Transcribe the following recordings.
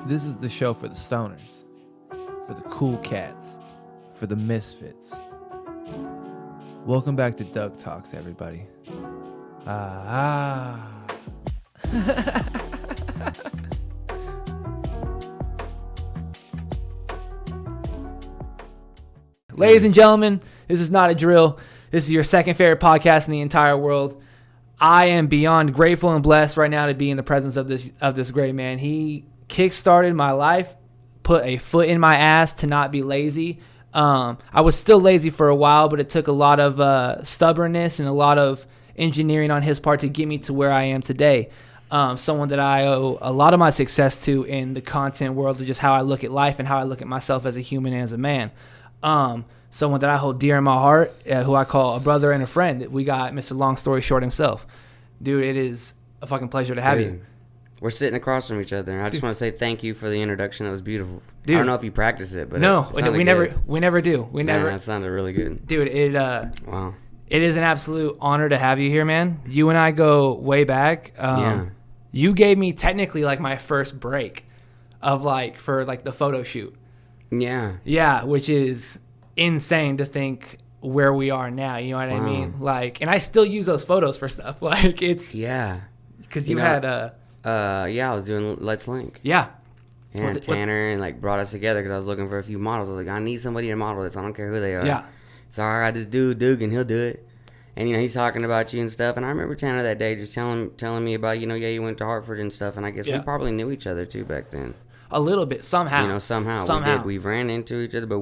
This is the show for the stoners, for the cool cats, for the misfits. Welcome back to D.O.U.G Talks, everybody. Ladies and gentlemen, this is not a drill. This is your second favorite podcast in the entire world. I am beyond grateful and blessed right now to be in the presence of this great man. He kickstarted my life, put a foot in my ass to not be lazy. I was still lazy for a while, but it took a lot of stubbornness and a lot of engineering on his part to get me to where I am today. Someone that I owe a lot of my success to in the content world, of just how I look at life and how I look at myself as a human and as a man. Someone that I hold dear in my heart, who I call a brother and a friend. We got Mr. Long Story Short himself. Dude, it is a fucking pleasure to have you. We're sitting across from each other, and I just want to say thank you for the introduction. That was beautiful. Dude. I don't know if you practice it, but no, it we never do. That sounded really good. Dude, wow. It is an absolute honor to have you here, man. You and I go way back. Yeah. You gave me technically like my first break of for the photo shoot. Yeah. Yeah, which is insane to think where we are now. You know what I mean? And I still use those photos for stuff. Yeah. Because you had I was doing Let's Link. Yeah. Yeah, Tanner and brought us together because I was looking for a few models. I was like, I need somebody to model this. I don't care who they are. Yeah. So I got this dude, D.O.U.G, and he'll do it. And, he's talking about you and stuff. And I remember Tanner that day just telling me about, you went to Hartford and stuff. And I guess we probably knew each other, too, back then. A little bit, somehow. Somehow. We did. We ran into each other, but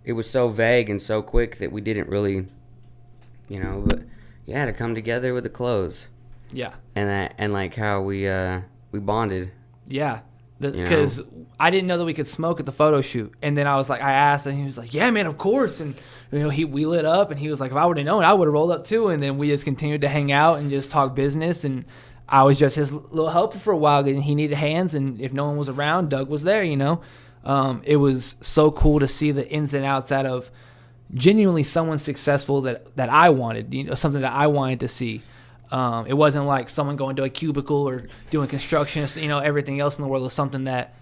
it was so vague and so quick that we didn't really, but, yeah, to come together with the clothes. Yeah. And how we bonded. Yeah. Because I didn't know that we could smoke at the photo shoot. And then I asked, and he was like, yeah, man, of course. And, we lit up, and he was like, if I would have known, I would have rolled up too. And then we just continued to hang out and just talk business. And I was just his little helper for a while, and he needed hands. And if no one was around, D.O.U.G was there, It was so cool to see the ins and outs out of genuinely someone successful that I wanted, something that I wanted to see. It wasn't like someone going to a cubicle or doing construction, everything else in the world was something that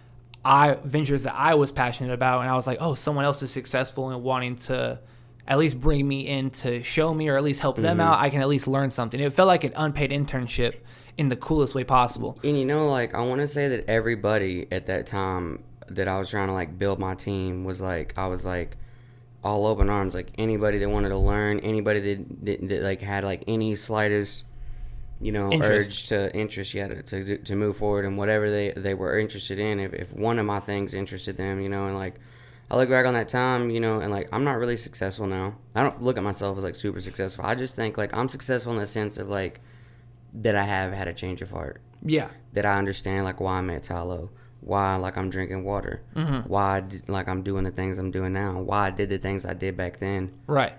ventures that I was passionate about. And I was like, oh, someone else is successful and wanting to at least bring me in to show me or at least help them out. I can at least learn something. It felt like an unpaid internship in the coolest way possible. And I want to say that everybody at that time that I was trying to build my team was I was all open arms. Anybody that wanted to learn, anybody that had any slightest interest to move forward in whatever they were interested in. If one of my things interested them, and I look back on that time, and I'm not really successful now. I don't look at myself as super successful. I just think I'm successful in the sense of that I have had a change of heart. Yeah. That I understand why I'm at Talo, why I'm drinking water, why I'm doing the things I'm doing now, why I did the things I did back then. Right.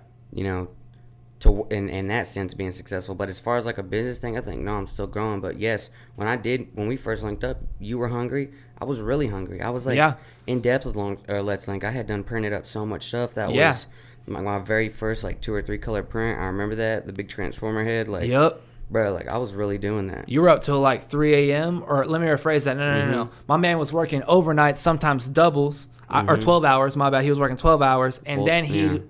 To in that sense being successful. But as far as a business thing, I think no, I'm still growing. But yes, when we first linked up, you were hungry. I was really hungry. I was in depth with Let's Link. I had done printed up so much stuff that was my very first 2 or 3 color print. I remember that, the big transformer head. Yep. Bro, I was really doing that. You were up till 3 a.m. Or let me rephrase that. No. My man was working overnight, sometimes doubles, or 12 hours. My bad. He was working 12 hours, and then he'd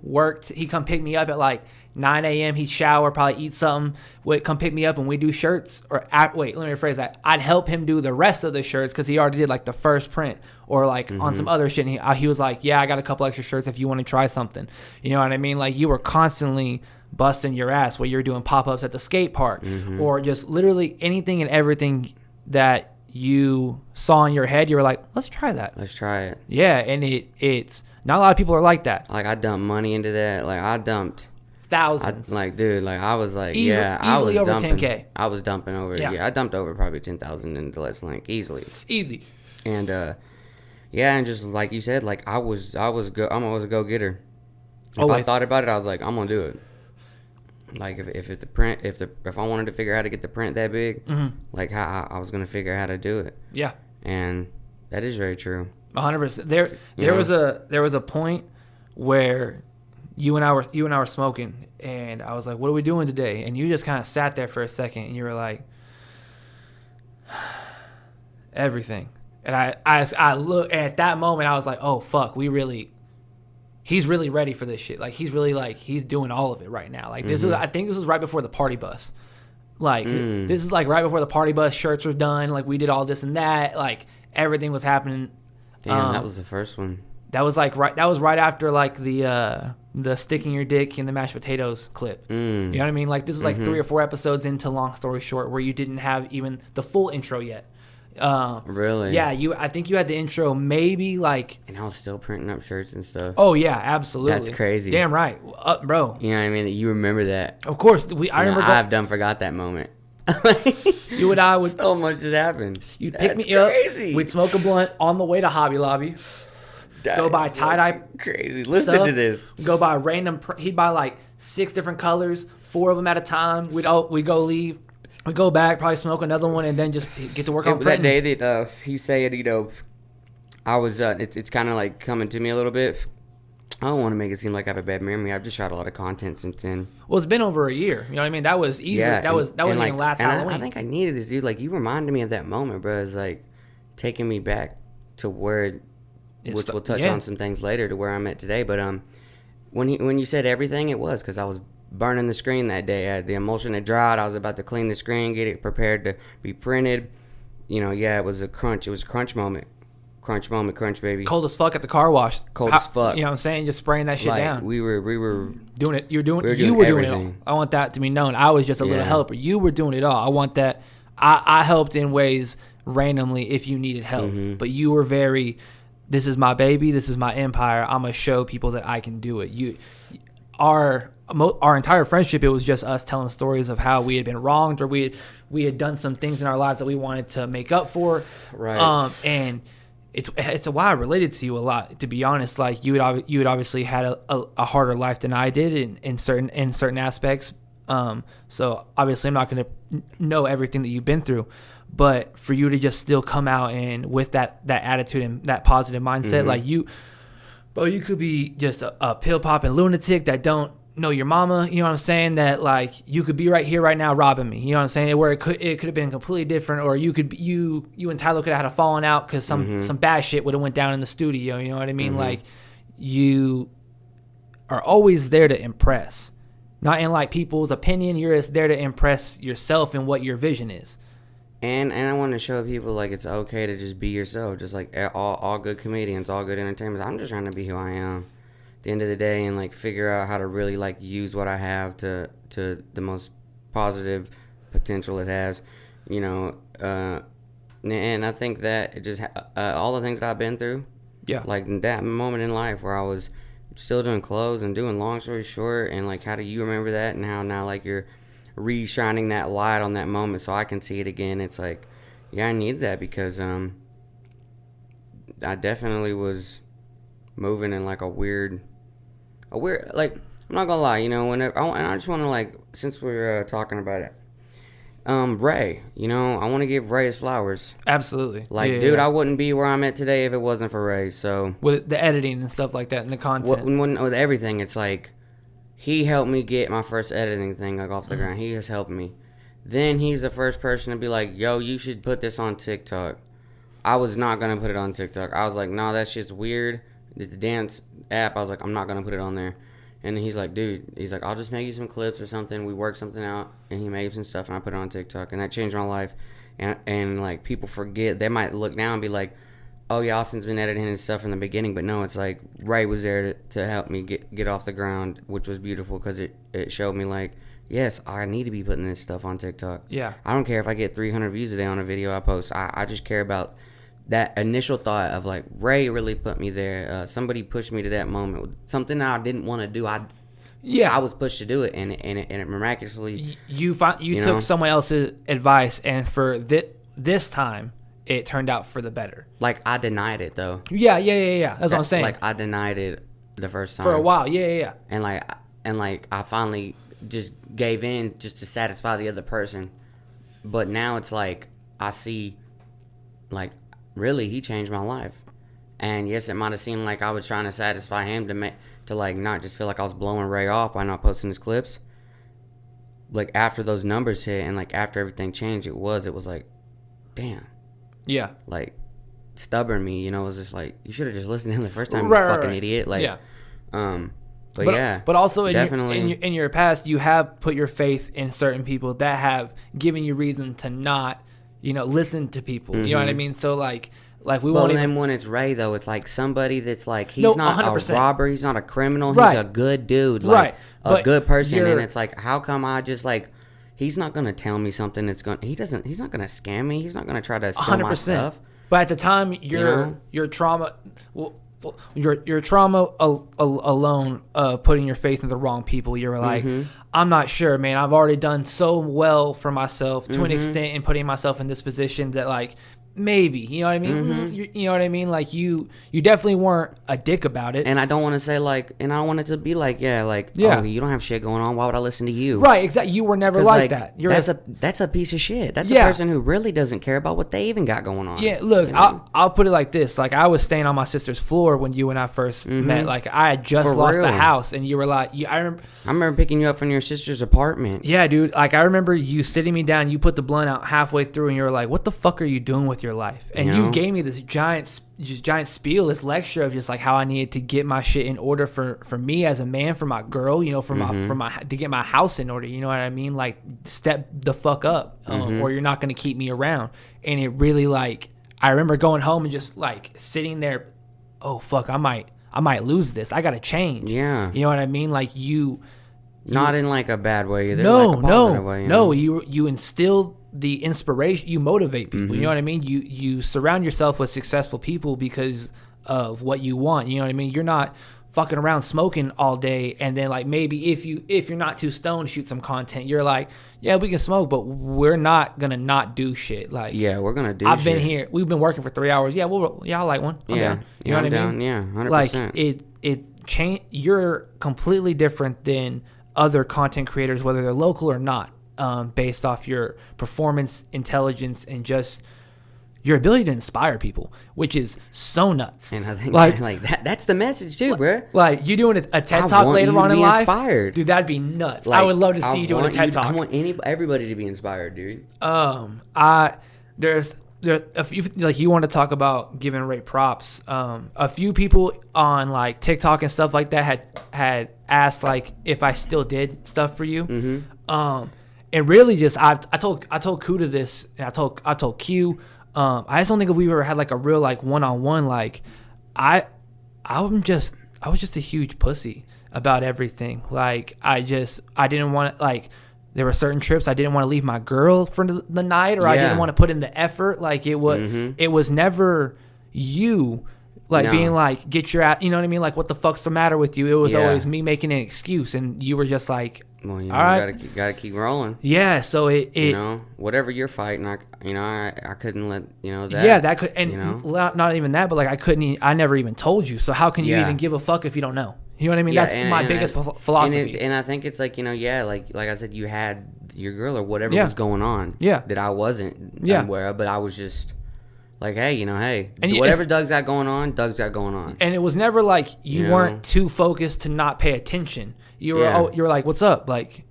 come pick me up at 9 a.m. He'd shower, probably eat something, come pick me up, and we do shirts. Let me rephrase that. I'd help him do the rest of the shirts because he already did the first print or on some other shit. And he was like, yeah, I got a couple extra shirts if you want to try something. You know what I mean? You were constantly busting your ass while you were doing pop-ups at the skate park or just literally anything and everything that you saw in your head. You were like, let's try that. Let's try it. Yeah, and it's not a lot of people are like that. I dumped money into that. I dumped thousands. I was easily over dumping, 10K. I was dumping over. Yeah, I dumped over probably 10,000 into Let's Link easily. Easy. And and just like you said, I'm always a go-getter. If I thought about it, I was like, I'm gonna do it. If I wanted to figure out how to get the print that big, how I was gonna figure out how to do it. Yeah. And that is very true. 100%. There was a point where you and I were smoking, and I was like, "What are we doing today?" And you just kind of sat there for a second, and you were like, "Everything." And I look, and at that moment I was like, oh fuck, he's really ready for this shit. Like he's really like he's doing all of it right now. Like this was, I think this was right before the party bus. Like this is like right before the party bus. Shirts were done. Like we did all this and that. Like everything was happening. Damn, that was the first one. That was like right. That was right after like the sticking your dick in the mashed potatoes clip. You know what I mean? Like this was like 3 or 4 episodes into Long Story Short, where you didn't have even the full intro yet. Really? Yeah, I think you had the intro maybe like. And I was still printing up shirts and stuff. Oh yeah, absolutely. That's crazy. Damn right, bro. You know what I mean? You remember that? Of course, I remember. I've done forgot that moment. You and I would. So much has happened. You'd pick me crazy. Up. We'd smoke a blunt on the way to Hobby Lobby. Go buy tie-dye. Crazy. Listen stuff. To this. Go buy random. He'd buy like 6 different colors, 4 of them at a time. We'd go leave. We'd go back, probably smoke another one, and then just get to work on printing. That day that he said, I was. It's kind of like coming to me a little bit. I don't want to make it seem like I have a bad memory. I've just shot a lot of content since then. Well, it's been over a year. You know what I mean? That was easy. Yeah, that wasn't like, even last Halloween. I think I needed this, dude. Like you reminded me of that moment, bro. It's like taking me back to where. Which we'll touch on some things later to where I'm at today. But when you said everything, it was because I was burning the screen that day. The emulsion had dried. I was about to clean the screen, get it prepared to be printed. You know, yeah, it was a crunch. It was a crunch moment. Crunch moment, crunch baby. Cold as fuck at the car wash. Cold as fuck. You know what I'm saying? Just spraying that shit down. We were doing it. You were doing everything. it all. I want that to be known. I was just a little helper. You were doing it all. I want that. I helped in ways randomly if you needed help. But you were very... This is my baby. This is my empire. I'm gonna show people that I can do it. Our entire friendship, it was just us telling stories of how we had been wronged or we had done some things in our lives that we wanted to make up for. Right. And it's why I related to you a lot. To be honest, like you had obviously had a harder life than I did in certain aspects. So obviously I'm not gonna know everything that you've been through. But for you to just still come out and with that attitude and that positive mindset, like you could be just a pill popping lunatic that don't know your mama. You know what I'm saying? That like you could be right here, right now, robbing me. You know what I'm saying? Where it could have been completely different, or you and Tyler could have had a falling out because some bad shit would have went down in the studio. You know what I mean? Like you are always there to impress, not in like people's opinion. You're just there to impress yourself and what your vision is. And I want to show people like it's okay to just be yourself, just like all good comedians, all good entertainers. I'm just trying to be who I am at the end of the day and like figure out how to really like use what I have to the most positive potential it has, you know. And I think that it just all the things that I've been through, like that moment in life where I was still doing clothes and doing Long Story Short, and like how do you remember that and how now like you're re-shining that light on that moment so I can see it again. It's like, yeah, I need that because I definitely was moving in like a weird like, I'm not gonna lie, you know, whenever I just want to like, since we're talking about it, Ray, you know, I want to give Ray his flowers. Absolutely. Like, dude, I wouldn't be where I'm at today if it wasn't for Ray. So with the editing and stuff like that and the content, with everything, it's like he helped me get my first editing thing like off the ground. He has helped me. Then he's the first person to be like, yo, you should put this on TikTok. I was not going to put it on TikTok. I was like, no, that shit's weird. It's a dance app. I was like, I'm not going to put it on there. And he's like, dude, I'll just make you some clips or something. We worked something out. And he made some stuff and I put it on TikTok. And that changed my life. And like, people forget. They might look now and be like, oh yeah, Austin's been editing his stuff from the beginning, but no, it's like Ray was there to help me get off the ground, which was beautiful because it showed me like, yes, I need to be putting this stuff on TikTok. Yeah. I don't care if I get 300 views a day on a video I post. I just care about that initial thought of like, Ray really put me there. Somebody pushed me to that moment. Something that I didn't want to do. I was pushed to do it, and it miraculously. You took someone else's advice, and for this time, it turned out for the better. Like, I denied it, though. Yeah. That's what I'm saying. Like, I denied it the first time. For a while, yeah. And, like, I finally just gave in just to satisfy the other person. But now it's like, I see, like, really, he changed my life. And, yes, it might have seemed like I was trying to satisfy him to like, not just feel like I was blowing Ray off by not posting his clips. Like, after those numbers hit and, like, after everything changed, it was like, damn. Yeah. Like, stubborn me, you know, was just like, you should have just listened to him the first time, you fucking idiot. Like, yeah. But yeah. But also definitely in your past, you have put your faith in certain people that have given you reason to not, you know, listen to people. You know what I mean? So like we won't even. Then when it's Ray though, it's like somebody that's like, he's not 100%. a robber, he's not a criminal, he's Right. a good dude, like a good person, and it's like, how come I just like, he's not gonna tell me something that's gonna, he's not gonna scam me, he's not gonna try to steal my stuff. But at the time, your trauma, your trauma alone, putting your faith in the wrong people. You were like, I'm not sure, man. I've already done so well for myself to an extent in putting myself in this position that like. Maybe, you know what I mean? You know what I mean? Like you definitely weren't a dick about it. And I don't want to say like, and I don't want it to be like, oh, you don't have shit going on. Why would I listen to you? Right, exactly. You were never like that. That's a piece of shit. That's a person who really doesn't care about what they even got going on. Yeah, look, you know? I'll put it like this. Like I was staying on my sister's floor when you and I first met. Like I had just lost the house, and you were like, I remember picking you up from your sister's apartment. Yeah, dude. Like I remember you sitting me down. You put the blunt out halfway through, and you were like, "What the fuck are you doing with your life?" And you gave me this giant spiel, this lecture of just like how I needed to get my shit in order for me as a man, for my girl, you know, for my to get my house in order. You know what I mean? Like step the fuck up, or you're not gonna keep me around. And it really like I remember going home and just like sitting there. Oh fuck, I might lose this. I gotta change. Yeah, you know what I mean? Like you not in like a bad way either. No, like a positive way, you know? You instilled the inspiration. You motivate people. You know what I mean? You surround yourself with successful people because of what you want. You know what I mean? You're not fucking around smoking all day and then like maybe if you're not too stoned, shoot some content. You're like, yeah, we can smoke, but we're not gonna not do shit. Like, yeah, we're gonna do. I've been here. We've been working for 3 hours. Yeah, I like one. I'm down. You know what I mean? Yeah, 100%. Like it change. You're completely different than other content creators, whether they're local or not, based off your performance, intelligence, and just your ability to inspire people, which is so nuts. And I think like that's the message too, bro. Like you doing a TED Talk later on in life, inspired. Dude, that'd be nuts. Like, I would love to see you doing a TED Talk. I want everybody to be inspired, dude. There's a few, like you want to talk about giving Ray props. A few people on like TikTok and stuff like that had asked like if I still did stuff for you. And really just I told Kuda this, and I told Q. I just don't think if we ever had like a real like one-on-one. Like I was just a huge pussy about everything. Like I didn't want to, like, there were certain trips I didn't want to leave my girl for the night, or I didn't want to put in the effort. Like it was never you being like, get your ass, you know what I mean? Like, what the fuck's the matter with you? It was always me making an excuse, and you were just like, well, you know, all right, you gotta keep rolling. Yeah, so it you know, whatever you're fighting, I couldn't let, you know, that. Yeah, that could, and you know? Not even that, but like I never even told you. So how can you even give a fuck if you don't know? You know what I mean? That's my biggest philosophy. And I think it's like, you know, like I said, you had your girl or whatever was going on. Yeah. That I wasn't aware of, but I was just like, hey, you know, and whatever Doug's got going on, Doug's got going on. And it was never like you weren't too focused to not pay attention. You were you were like, what's up? Like,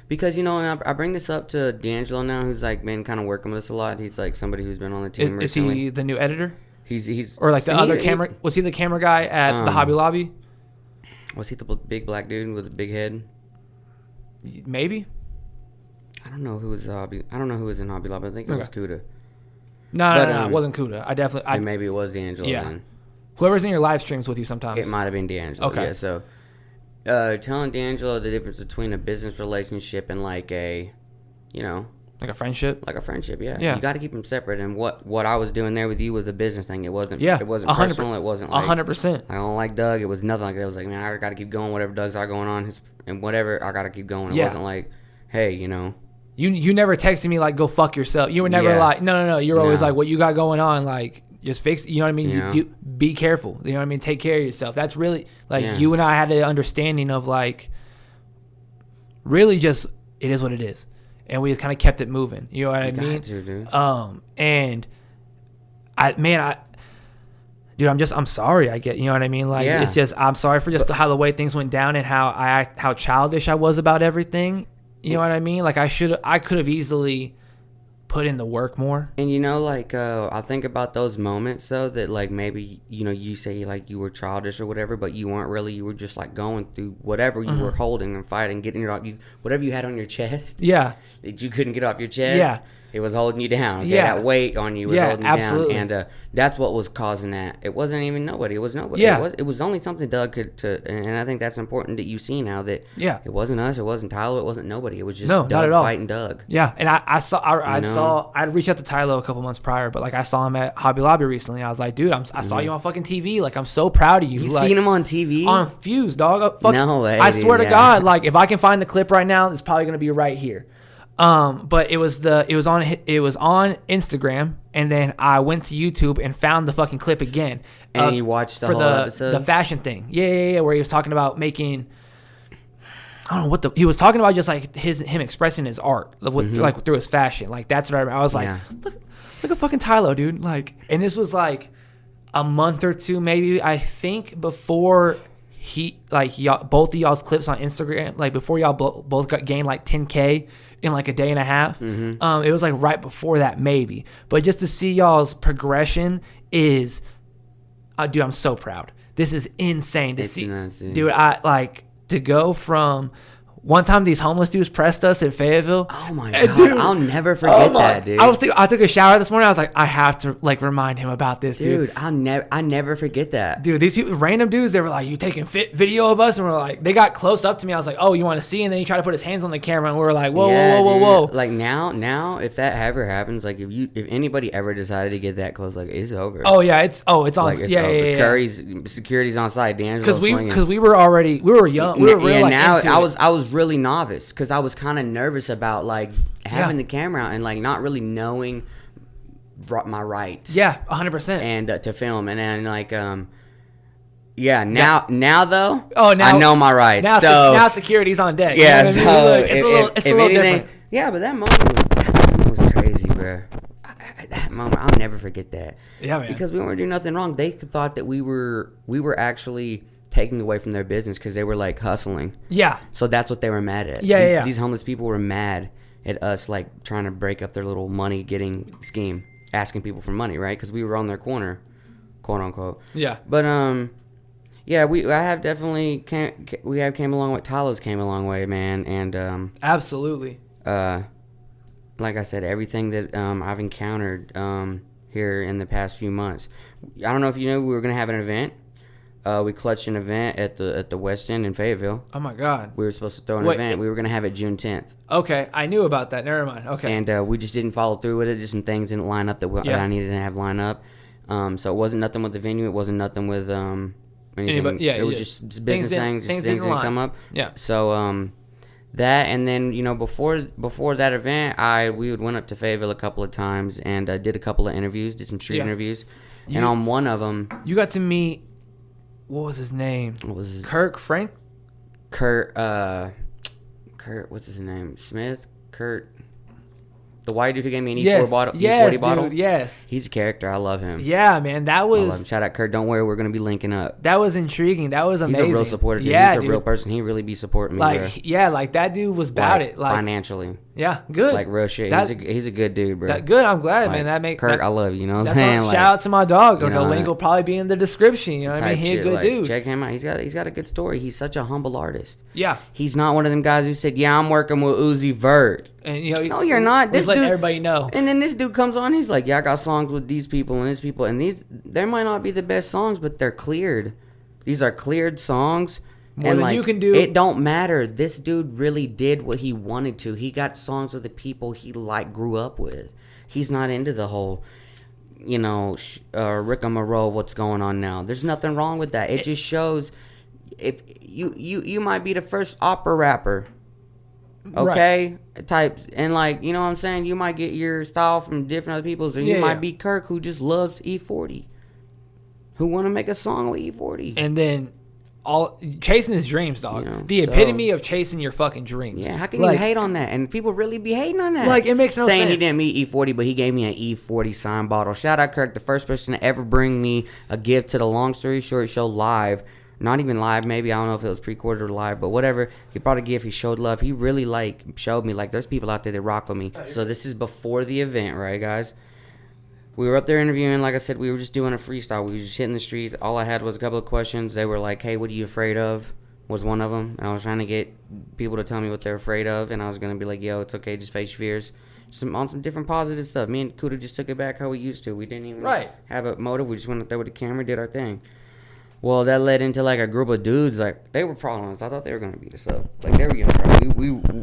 because, you know, and I bring this up to D'Angelo now, who's like been kind of working with us a lot. He's like somebody who's been on the team recently. Is he the new editor? He's or like the other camera? Was he the camera guy at the Hobby Lobby? Was he the big black dude with the big head? Maybe. I don't know who was in Hobby Lobby. I think it was Kuda. No, it wasn't Kuda. And maybe it was D'Angelo then. Whoever's in your live streams with you sometimes. It might have been D'Angelo. Okay. Yeah, so telling D'Angelo the difference between a business relationship and like a, you know, like a friendship. Like a friendship, yeah. You got to keep them separate. And what I was doing there with you was a business thing. It wasn't. It wasn't personal. It wasn't like 100%. I don't like Doug. It was nothing like that. It was like, man, I got to keep going. Whatever Doug's got going on, and whatever I got to keep going. It wasn't like, hey, you know. You never texted me like, go fuck yourself. You were never like, no. You're always like, what you got going on, like, just fix it. You know what I mean? You be careful. You know what I mean? Take care of yourself. That's really, like, you and I had an understanding of, like, really just, it is what it is. And we just kind of kept it moving. You know what I mean? Dude. And I'm sorry. I get, you know what I mean? Like, it's just, I'm sorry for just how the way things went down and how childish I was about everything. You know what I mean? Like I could have easily put in the work more. And like I think about those moments though that like maybe you say like you were childish or whatever, but you weren't really. You were just like going through whatever you were holding and fighting, getting it off you, whatever you had on your chest. Yeah, that you couldn't get off your chest. Yeah, it was holding you down. Okay? Yeah, that weight on you was holding you absolutely. down, and that's what was causing that. It wasn't even nobody. It was nobody. Yeah, it was only something Doug could. And I think that's important that you see now that. Yeah, it wasn't us. It wasn't Tyler. It wasn't nobody. It was just Doug not at all. Fighting Doug. Yeah, and I'd reached out to Tyler a couple months prior, but like I saw him at Hobby Lobby recently. I was like, dude, I saw you on fucking TV. Like I'm so proud of you. You like, seen him on TV? On Fuse, dog. No way. I swear to God, like if I can find the clip right now, it's probably gonna be right here. But it was on Instagram, and then I went to YouTube and found the fucking clip again. And you watched the whole episode? The fashion thing. Yeah, where he was talking about making, I don't know he was talking about, just like him expressing his art, like through his fashion. Like that's what I remember. I was like, look at fucking Tylo, dude. Like, and this was like a month or two, maybe, I think, before both of y'all's clips on Instagram, like before y'all both got gained like 10K in like a day and a half. It was like right before that, maybe. But just to see y'all's progression is, dude, I'm so proud. This is insane to see. Dude, I like to go from one time these homeless dudes pressed us in Fayetteville. Oh my God, dude, I'll never forget that, dude. I took a shower this morning. I was like, I have to like remind him about this, dude. I never forget that. Dude, these people, random dudes, they were like, you taking video of us? And we're like, they got close up to me. I was like, oh, you want to see? And then he tried to put his hands on the camera, and we were like, whoa. Like now, if that ever happens, like if anybody ever decided to get that close, like it's over. Oh yeah, it's on. Like, Yeah. Curry's security's on site. D'Angelo's because we were young. We were real. Now like, I was really novice because I was kind of nervous about like having the camera out and like not really knowing my rights. Yeah, 100%. And to film and like now though. Oh, now I know my rights. Now security's on deck. Yeah, you know it's a little different. Yeah, but that moment was crazy, bro. That moment, I'll never forget that. Yeah, man. Because we weren't doing nothing wrong. They thought that we were actually taking away from their business because they were like hustling. Yeah. So that's what they were mad at. Yeah, These homeless people were mad at us, like trying to break up their little money getting scheme, asking people for money, right? Because we were on their corner, quote unquote. Yeah. But yeah, I have definitely came a long way. Talos came a long way, man, and absolutely. Like I said, everything that I've encountered here in the past few months. I don't know if you know, we were gonna have an event. We clutched an event at the West End in Fayetteville. Oh my God! We were supposed to throw an event. We were gonna have it June 10th. Okay, I knew about that. Never mind. Okay. And we just didn't follow through with it. Just some things didn't line up that I needed to have line up. So it wasn't nothing with the venue. It wasn't nothing with anything. It was just business things didn't come up. Yeah. So that, and then before that event, we went up to Fayetteville a couple of times and did a couple of interviews, did some street interviews, and on one of them, you got to meet. What was his name? What was his Kurt, what's his name? Smith? Kurt. The white dude who gave me an E40 bottle. Yes, E40 bottle. dude, yes. He's a character. I love him. Yeah, man. That was... I love him. Shout out Kurt. Don't worry. We're going to be linking up. That was intriguing. That was amazing. He's a real supporter, dude. Yeah, He's a real person. He really be supporting me, bro. Yeah, like that dude was about it. Like financially. Yeah, good. Like real shit. He's a good dude, bro. Good. I'm glad, man. That Kurt, I love you. You know what I'm saying? Shout out to my dog. The link will probably be in the description. You know what I mean? He's a good dude. Check him out. He's got a good story. He's such a humble artist. Yeah. He's not one of them guys who said, "Yeah, I'm working with Uzi Vert." And no, you're not. Just letting everybody know. And then this dude comes on. He's like, "Yeah, I got songs with these people and these people, and they might not be the best songs, but they're cleared. These are cleared songs." More than you can do. It don't matter. This dude really did what he wanted to. He got songs with the people he grew up with. He's not into the whole, rigmarole of what's going on now. There's nothing wrong with that. It just shows if you might be the first opera rapper, okay, right. Types, and you know what I'm saying. You might get your style from different other people's, or you might be Kirk who just loves E40, who want to make a song with E40, and then. Chasing his dreams, dog. The epitome of chasing your fucking dreams. Yeah, how can you hate on that? And people really be hating on that. It makes no sense. Saying he didn't meet E40, but he gave me an E40 signed bottle. Shout out Kirk, the first person to ever bring me a gift to the Long Story Short Show live not even live, maybe. I don't know if it was pre-recorded or live, but whatever. He brought a gift. He showed love. He really, like, showed me, like, there's people out there that rock with me. So this is before the event, right, guys? We were up there interviewing. Like I said, we were just doing a freestyle. We were just hitting the streets. All I had was a couple of questions. They were like, hey, what are you afraid of? Was one of them. And I was trying to get people to tell me what they're afraid of. And I was going to be like, yo, it's okay. Just face your fears. On some different positive stuff. Me and Kuda just took it back how we used to. We didn't even have a motive. We just went up there with the camera, did our thing. Well, that led into like a group of dudes. Like, they were following us. I thought they were gonna beat us up. Like, they were gonna try.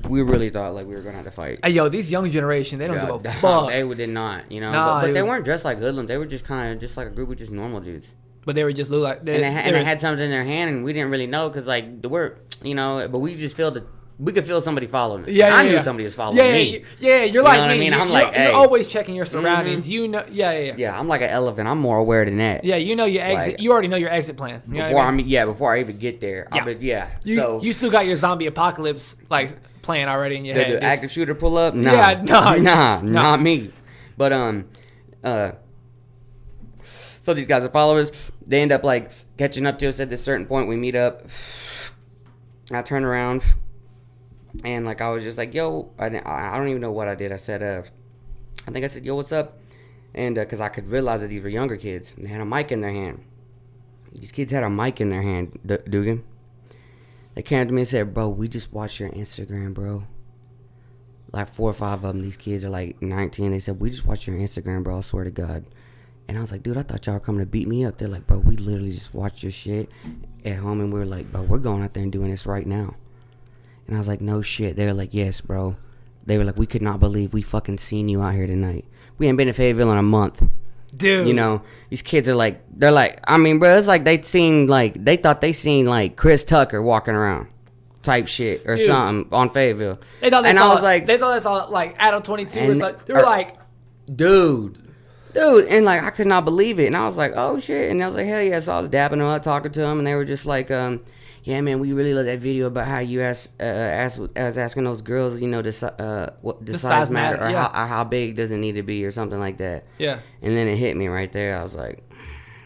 We really thought like we were gonna have to fight. Hey, yo, these young generation, they don't give a fuck. They did not, you know. Nah, but they weren't dressed like hoodlums. They were just kind of just like a group of just normal dudes. But they were just look like they had something in their hand, and we didn't really know because like the word, you know. But we just feel that. We could feel somebody following us. Yeah, I knew somebody was following me. Yeah, you're like me. I mean? I'm like, you're always checking your surroundings. You know, yeah. I'm like an elephant. I'm more aware than that. Yeah, you know your exit. Like, you already know your exit plan. You know before I even get there. You still got your zombie apocalypse like plan already in your head. The active shooter pull up? Nah. Yeah, not me. But so these guys are followers. They end up like catching up to us at this certain point. We meet up. I turn around. And, like, I was just like, yo, I don't even know what I did. I said, I think I said, yo, what's up? And, because I could realize that these were younger kids. And they had a mic in their hand. These kids had a mic in their hand, Dugan. They came to me and said, bro, we just watched your Instagram, bro. Like, 4 or 5 of them, these kids are, like, 19. They said, we just watched your Instagram, bro, I swear to God. And I was like, dude, I thought y'all were coming to beat me up. They're like, bro, we literally just watched your shit at home. And we were like, bro, we're going out there and doing this right now. And I was like, no shit. They were like, yes, bro. They were like, we could not believe we fucking seen you out here tonight. We ain't been to Fayetteville in a month. Dude. You know, these kids are like, they're like, I mean, bro, it's like they thought they seen like Chris Tucker walking around type shit or something on Fayetteville. They thought they saw like Adam 22 or something. They were like, dude. And like, I could not believe it. And I was like, oh shit. And I was like, hell yeah. So I was dapping them up, talking to them. And they were just like, yeah, man, we really love that video about how you asking those girls, you know, what the size matter or how big does it need to be or something like that. Yeah. And then it hit me right there. I was like,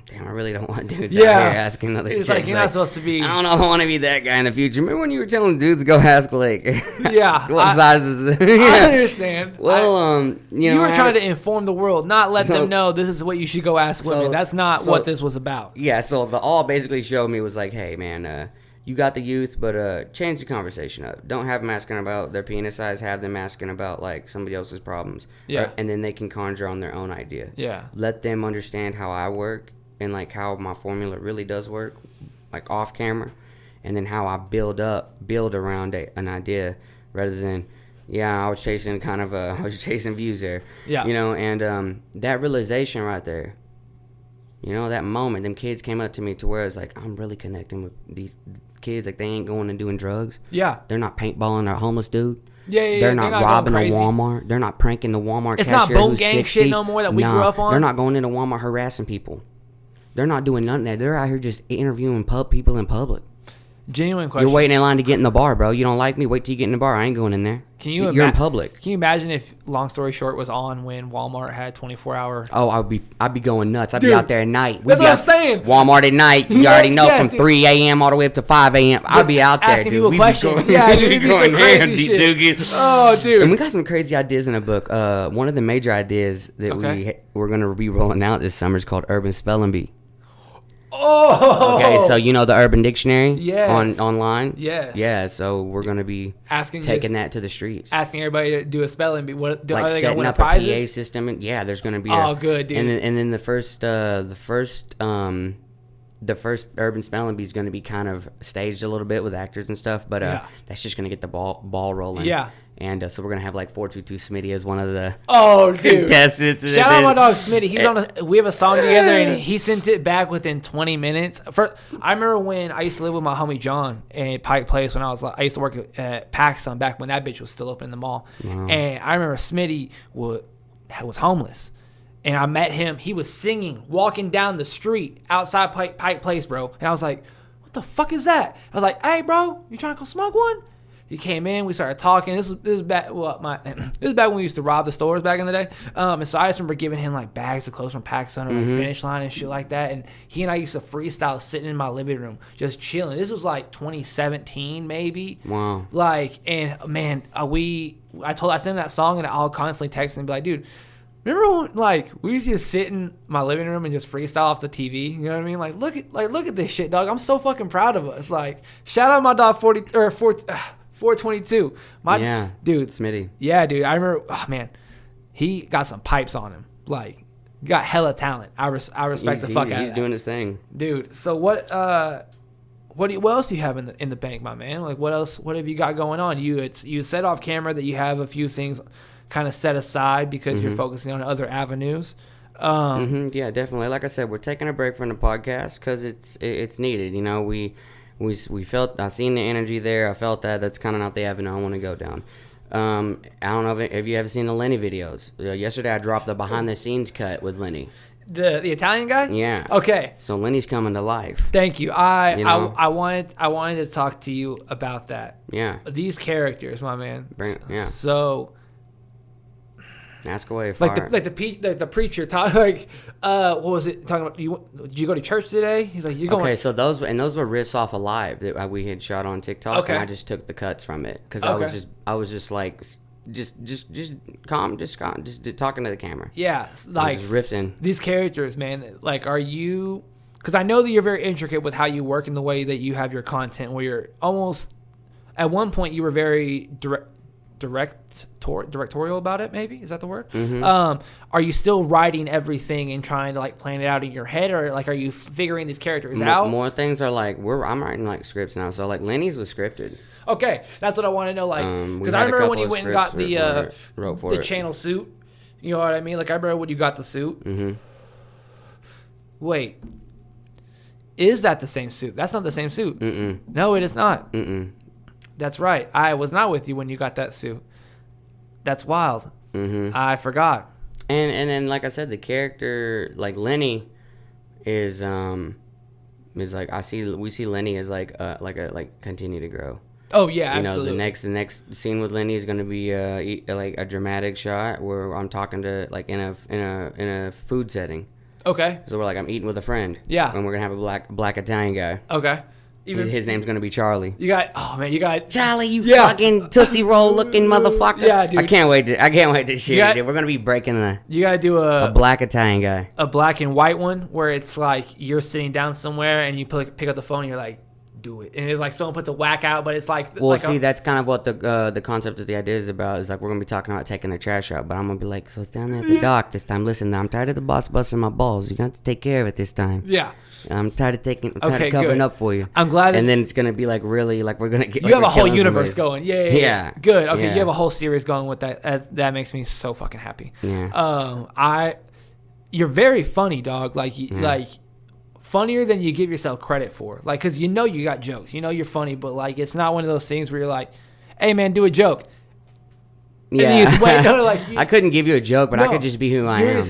damn, I really don't want dudes out here asking other chicks. Like, you're not supposed to be. I don't know if I want to be that guy in the future. Remember when you were telling dudes to go ask, like, what size is it? I understand. Well, you were trying to inform the world, not let them know this is what you should go ask women. That's not what this was about. Yeah, so the all basically showed me was like, hey, man, you got the youth, but change the conversation up. Don't have them asking about their penis size. Have them asking about, like, somebody else's problems. Yeah. And then they can conjure on their own idea. Yeah. Let them understand how I work and, like, how my formula really does work, like, off camera. And then how I build around an idea rather than, I was chasing views there. Yeah. You know, and that realization right there, you know, that moment, them kids came up to me to where it's like, I'm really connecting with these kids. Like, they ain't going and doing drugs. Yeah. They're not paintballing a homeless dude. Yeah. They're not robbing a Walmart. They're not pranking the Walmart cashier. It's not bone gang shit no more that we grew up on. They're not going into Walmart harassing people. They're not doing none of that. They're out here just interviewing people in public. Genuine question. You're waiting in line to get in the bar, bro. You don't like me? Wait till you get in the bar. I ain't going in there. You're in public. Can you imagine if Long Story Short was on when Walmart had 24-hour? Oh, I'd be going nuts. I'd be out there at night. That's what I'm saying. Walmart at night. You already know from 3 a.m. all the way up to 5 a.m. I'd be out there, asking dude. People questions. We'd be going ham, dude. Oh, dude. And we got some crazy ideas in the book. One of the major ideas that we're going to be rolling out this summer is called Urban Spelling Bee. Oh. Okay, so you know the Urban Dictionary? Yes. Online? Yes. Yeah, so we're going to be taking that to the streets. Asking everybody to do a spelling bee. Are they going to setting win up prizes? a PA system. And, there's going to be good, dude. And then the first Urban Spelling Bee is going to be kind of staged a little bit with actors and stuff, but that's just going to get the ball rolling. Yeah. And so we're going to have like 422 Smitty as one of the contestants. Shout out my dog Smitty. He's we have a song together and he sent it back within 20 minutes. I remember when I used to live with my homie John at Pike Place when I used to work at PacSun back when that bitch was still open in the mall. Wow. And I remember Smitty was homeless. And I met him. He was singing, walking down the street outside Pike Place, bro. And I was like, what the fuck is that? I was like, hey, bro, you trying to go smoke one? He came in, we started talking. This was back this was back when we used to rob the stores back in the day. And so I just remember giving him like bags of clothes from PacSun or like Finish Line and shit like that. And he and I used to freestyle sitting in my living room, just chilling. This was like 2017 maybe. Wow. Like, and man, I sent him that song, and I'll constantly text him and be like, dude, remember when, like, we used to just sit in my living room and just freestyle off the TV? You know what I mean? Like, look at this shit, dog. I'm so fucking proud of us. Like, shout out my dog 422. Dude, Smitty. Yeah, dude. I remember. Oh man, he got some pipes on him. Like, got hella talent. I respect the fuck out of that. He's doing his thing, dude. So what else do you have in the bank, my man? Like, what else? What have you got going on? You said off camera that you have a few things kind of set aside because you're focusing on other avenues. Yeah, definitely. Like I said, we're taking a break from the podcast because it's needed. You know, we felt, I seen the energy there. I felt that's kind of not the avenue I want to go down. I don't know if you ever seen the Lenny videos. Yesterday I dropped the behind the scenes cut with Lenny. The Italian guy? Yeah. Okay. So Lenny's coming to life. Thank you. I wanted to talk to you about that. Yeah. These characters, my man. Yeah. So ask away. Like the preacher talk, like what was it talking about? Did you go to church today? He's like, you're going. Okay, so those were riffs off of Live that we had shot on TikTok. Okay. And I just took the cuts from it because I was just like just calm, just talking to the camera. Yeah, like just riffing. These characters, man. Like, are you? Because I know that you're very intricate with how you work and the way that you have your content. Where you're almost at one point you were very directorial about it, maybe, is that the word? Are you still writing everything and trying to like plan it out in your head, or like are you figuring these characters out? More things are like I'm writing like scripts now, so like Lenny's was scripted. Okay, that's what I want to know, like, because I remember when you went and got the channel suit, you know what I mean? Like, I remember when you got the suit. Wait, is that the same suit? That's not the same suit. No, it is not. That's right. I was not with you when you got that suit. That's wild. I forgot. And then, like I said, the character, like Lenny, is like we see Lenny as like continue to grow. Oh yeah, you absolutely. Know, the next scene with Lenny is going to be like a dramatic shot where I'm talking to like in a food setting. Okay. So we're like, I'm eating with a friend. Yeah. And we're gonna have a black Italian guy. Okay. Even his name's gonna be Charlie. You got Charlie, you fucking Tootsie Roll looking motherfucker. Yeah, dude. I can't wait to share it. We're gonna be breaking you gotta do a black Italian guy. A black and white one where it's like you're sitting down somewhere and you pick up the phone and you're like, do it. And it's like someone puts a whack out, but it's like that's kind of what the concept of the idea is about. Is like we're gonna be talking about taking the trash out, but I'm gonna be like, so it's down there at the dock this time. Listen, I'm tired of the boss busting my balls. You got to take care of it this time. Yeah. I'm tired of covering up for you. I'm glad. And then it's gonna be like really like we're gonna get. You have a whole universe going. Yeah. Good. Okay, yeah. You have a whole series going with that. That makes me so fucking happy. Yeah. You're very funny, dog. Like funnier than you give yourself credit for. Like, cause you got jokes. You're funny, but like it's not one of those things where you're like, hey man, do a joke. Yeah, I couldn't give you a joke, but I could just be who I am.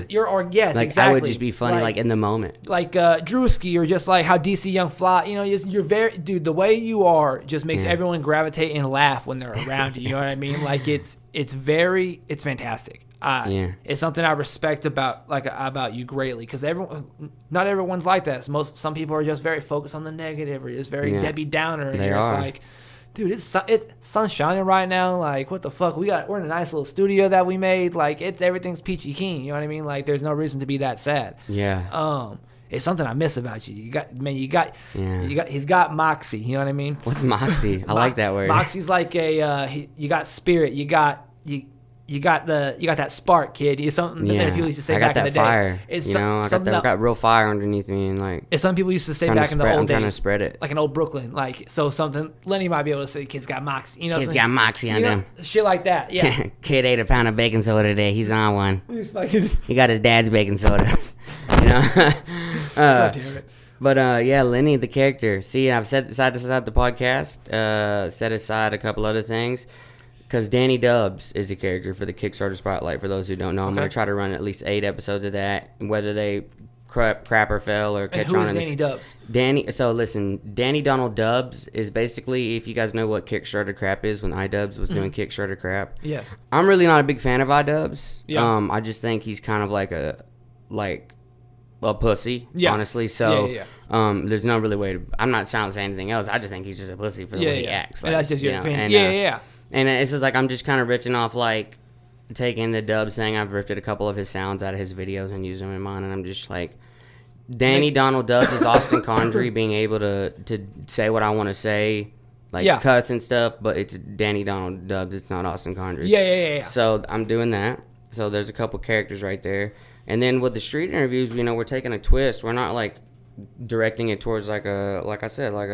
Yes, like, exactly. I would just be funny, like in the moment. Like Drewski, or just like how DC Young Fly. You're very dude. The way you are just makes everyone gravitate and laugh when they're around you. You know what I mean? Like it's fantastic. It's something I respect about you greatly, because not everyone's like that. Some people are just very focused on the negative, or just very Debbie Downer. And you're just like, dude, it's sun shining right now. Like, what the fuck? We're in a nice little studio that we made. Like, everything's peachy keen. You know what I mean? Like, there's no reason to be that sad. Yeah. It's something I miss about you. He's got moxie. You know what I mean? What's moxie? I like that word. Moxie's like you got spirit. You got that spark, kid. It's something that people used to say back in the day. Fire. I got real fire underneath me, and like. It's some people used to say back in the old days. I'm trying to spread it. Like in old Brooklyn, like something Lenny might be able to say. Kids got moxie, Kids got moxie on them. Shit like that. Yeah. Kid ate a pound of baking soda today. He's on one. He got his dad's baking soda. God damn it. But Lenny, the character. See, I've set aside the podcast. Set aside a couple other things. Because Danny Dubs is a character for the Kickstarter Spotlight. For those who don't know, I'm going to try to run at least 8 episodes of that. Whether they crap or fell or catch on. And who is Danny Dubs? So listen, Danny Donald Dubs is basically, if you guys know what Kickstarter crap is, when iDubbbz was doing Kickstarter crap. Yes. I'm really not a big fan of iDubbbz. Yeah. I just think he's kind of like a pussy, honestly. So there's no really way to. I'm not trying to say anything else. I just think he's just a pussy for the way he acts. Like, and that's just your opinion. And, and it's just like I'm just kind of ripping off, like, taking the Dubs thing. I've ripped a couple of his sounds out of his videos and used them in mine, and I'm just like, Danny Donald Dubs is Austin Condry being able to say what I want to say, like cuss and stuff, but it's Danny Donald Dubs. It's not Austin Condry. Yeah. So I'm doing that. So there's a couple characters right there. And then with the street interviews, we're taking a twist. We're not like directing it towards like I said, like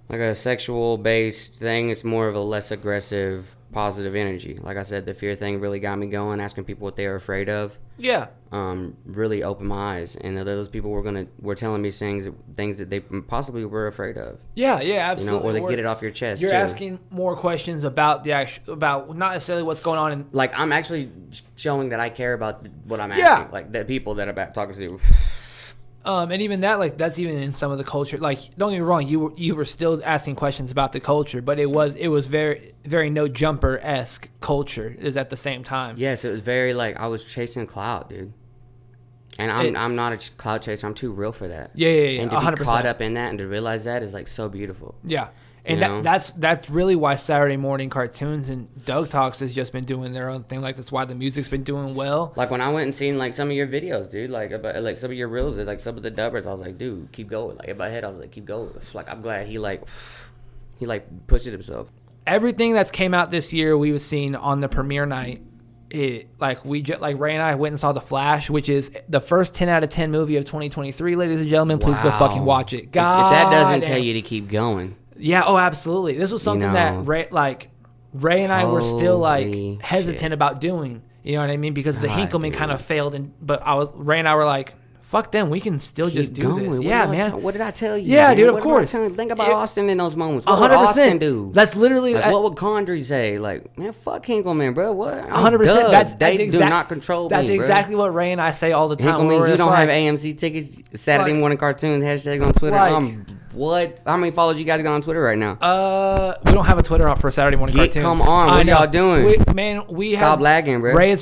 a sexual based thing. It's more of a less aggressive, positive energy. Like I said, the fear thing really got me going, asking people what they were afraid of. Yeah. Really opened my eyes, and those people were telling me things that they possibly were afraid of. Yeah, absolutely. Or they get it off your chest. You're asking more questions about about not necessarily what's going on. Like, I'm actually showing that I care about what I'm asking. Like, the people that I'm talking to. And even that, like, that's even in some of the culture. Like, don't get me wrong, you were still asking questions about the culture, but it was very, very No Jumper-esque culture is at the same time. Yes, it was very, like, I was chasing clout, dude. And I'm not a clout chaser. I'm too real for that. Yeah. And to 100%. be caught up in that and to realize that is, like, so beautiful. Yeah. And that's really why Saturday morning cartoons and D.O.U.G Talks has just been doing their own thing. Like, that's why the music's been doing well. Like, when I went and seen, like, some of your videos, dude, like, about, like, some of your reels, like, some of the dubbers, I was like, dude, keep going. Like, in my head, I was like, keep going. Like, I'm glad he pushed it himself. Everything that's came out this year, we was seeing on the premiere night. Ray and I went and saw The Flash, which is the first 10 out of 10 movie of 2023, ladies and gentlemen. Please go fucking watch it. God, if that doesn't tell you to keep going. Yeah, absolutely. This was something that Ray and I were still like hesitant about doing. You know what I mean? Because the Hinkleman kind of failed, but Ray and I were like, fuck them, we can still just do this. Yeah, man. What did I tell you? Yeah, man? dude, of course. Think about Austin in those moments. What would Austin do? That's literally... Like, what would Condry say? Like, man, fuck Hinkleman, bro. What? 100%. They do not control me, That's exactly what Ray and I say all the time. Hinkleman, you don't have AMC tickets, Saturday morning cartoons, hashtag on Twitter. What? How many followers you guys got on Twitter right now? We don't have a Twitter for Saturday morning cartoons. Come on, what are y'all doing? Stop lagging, bro. Ray's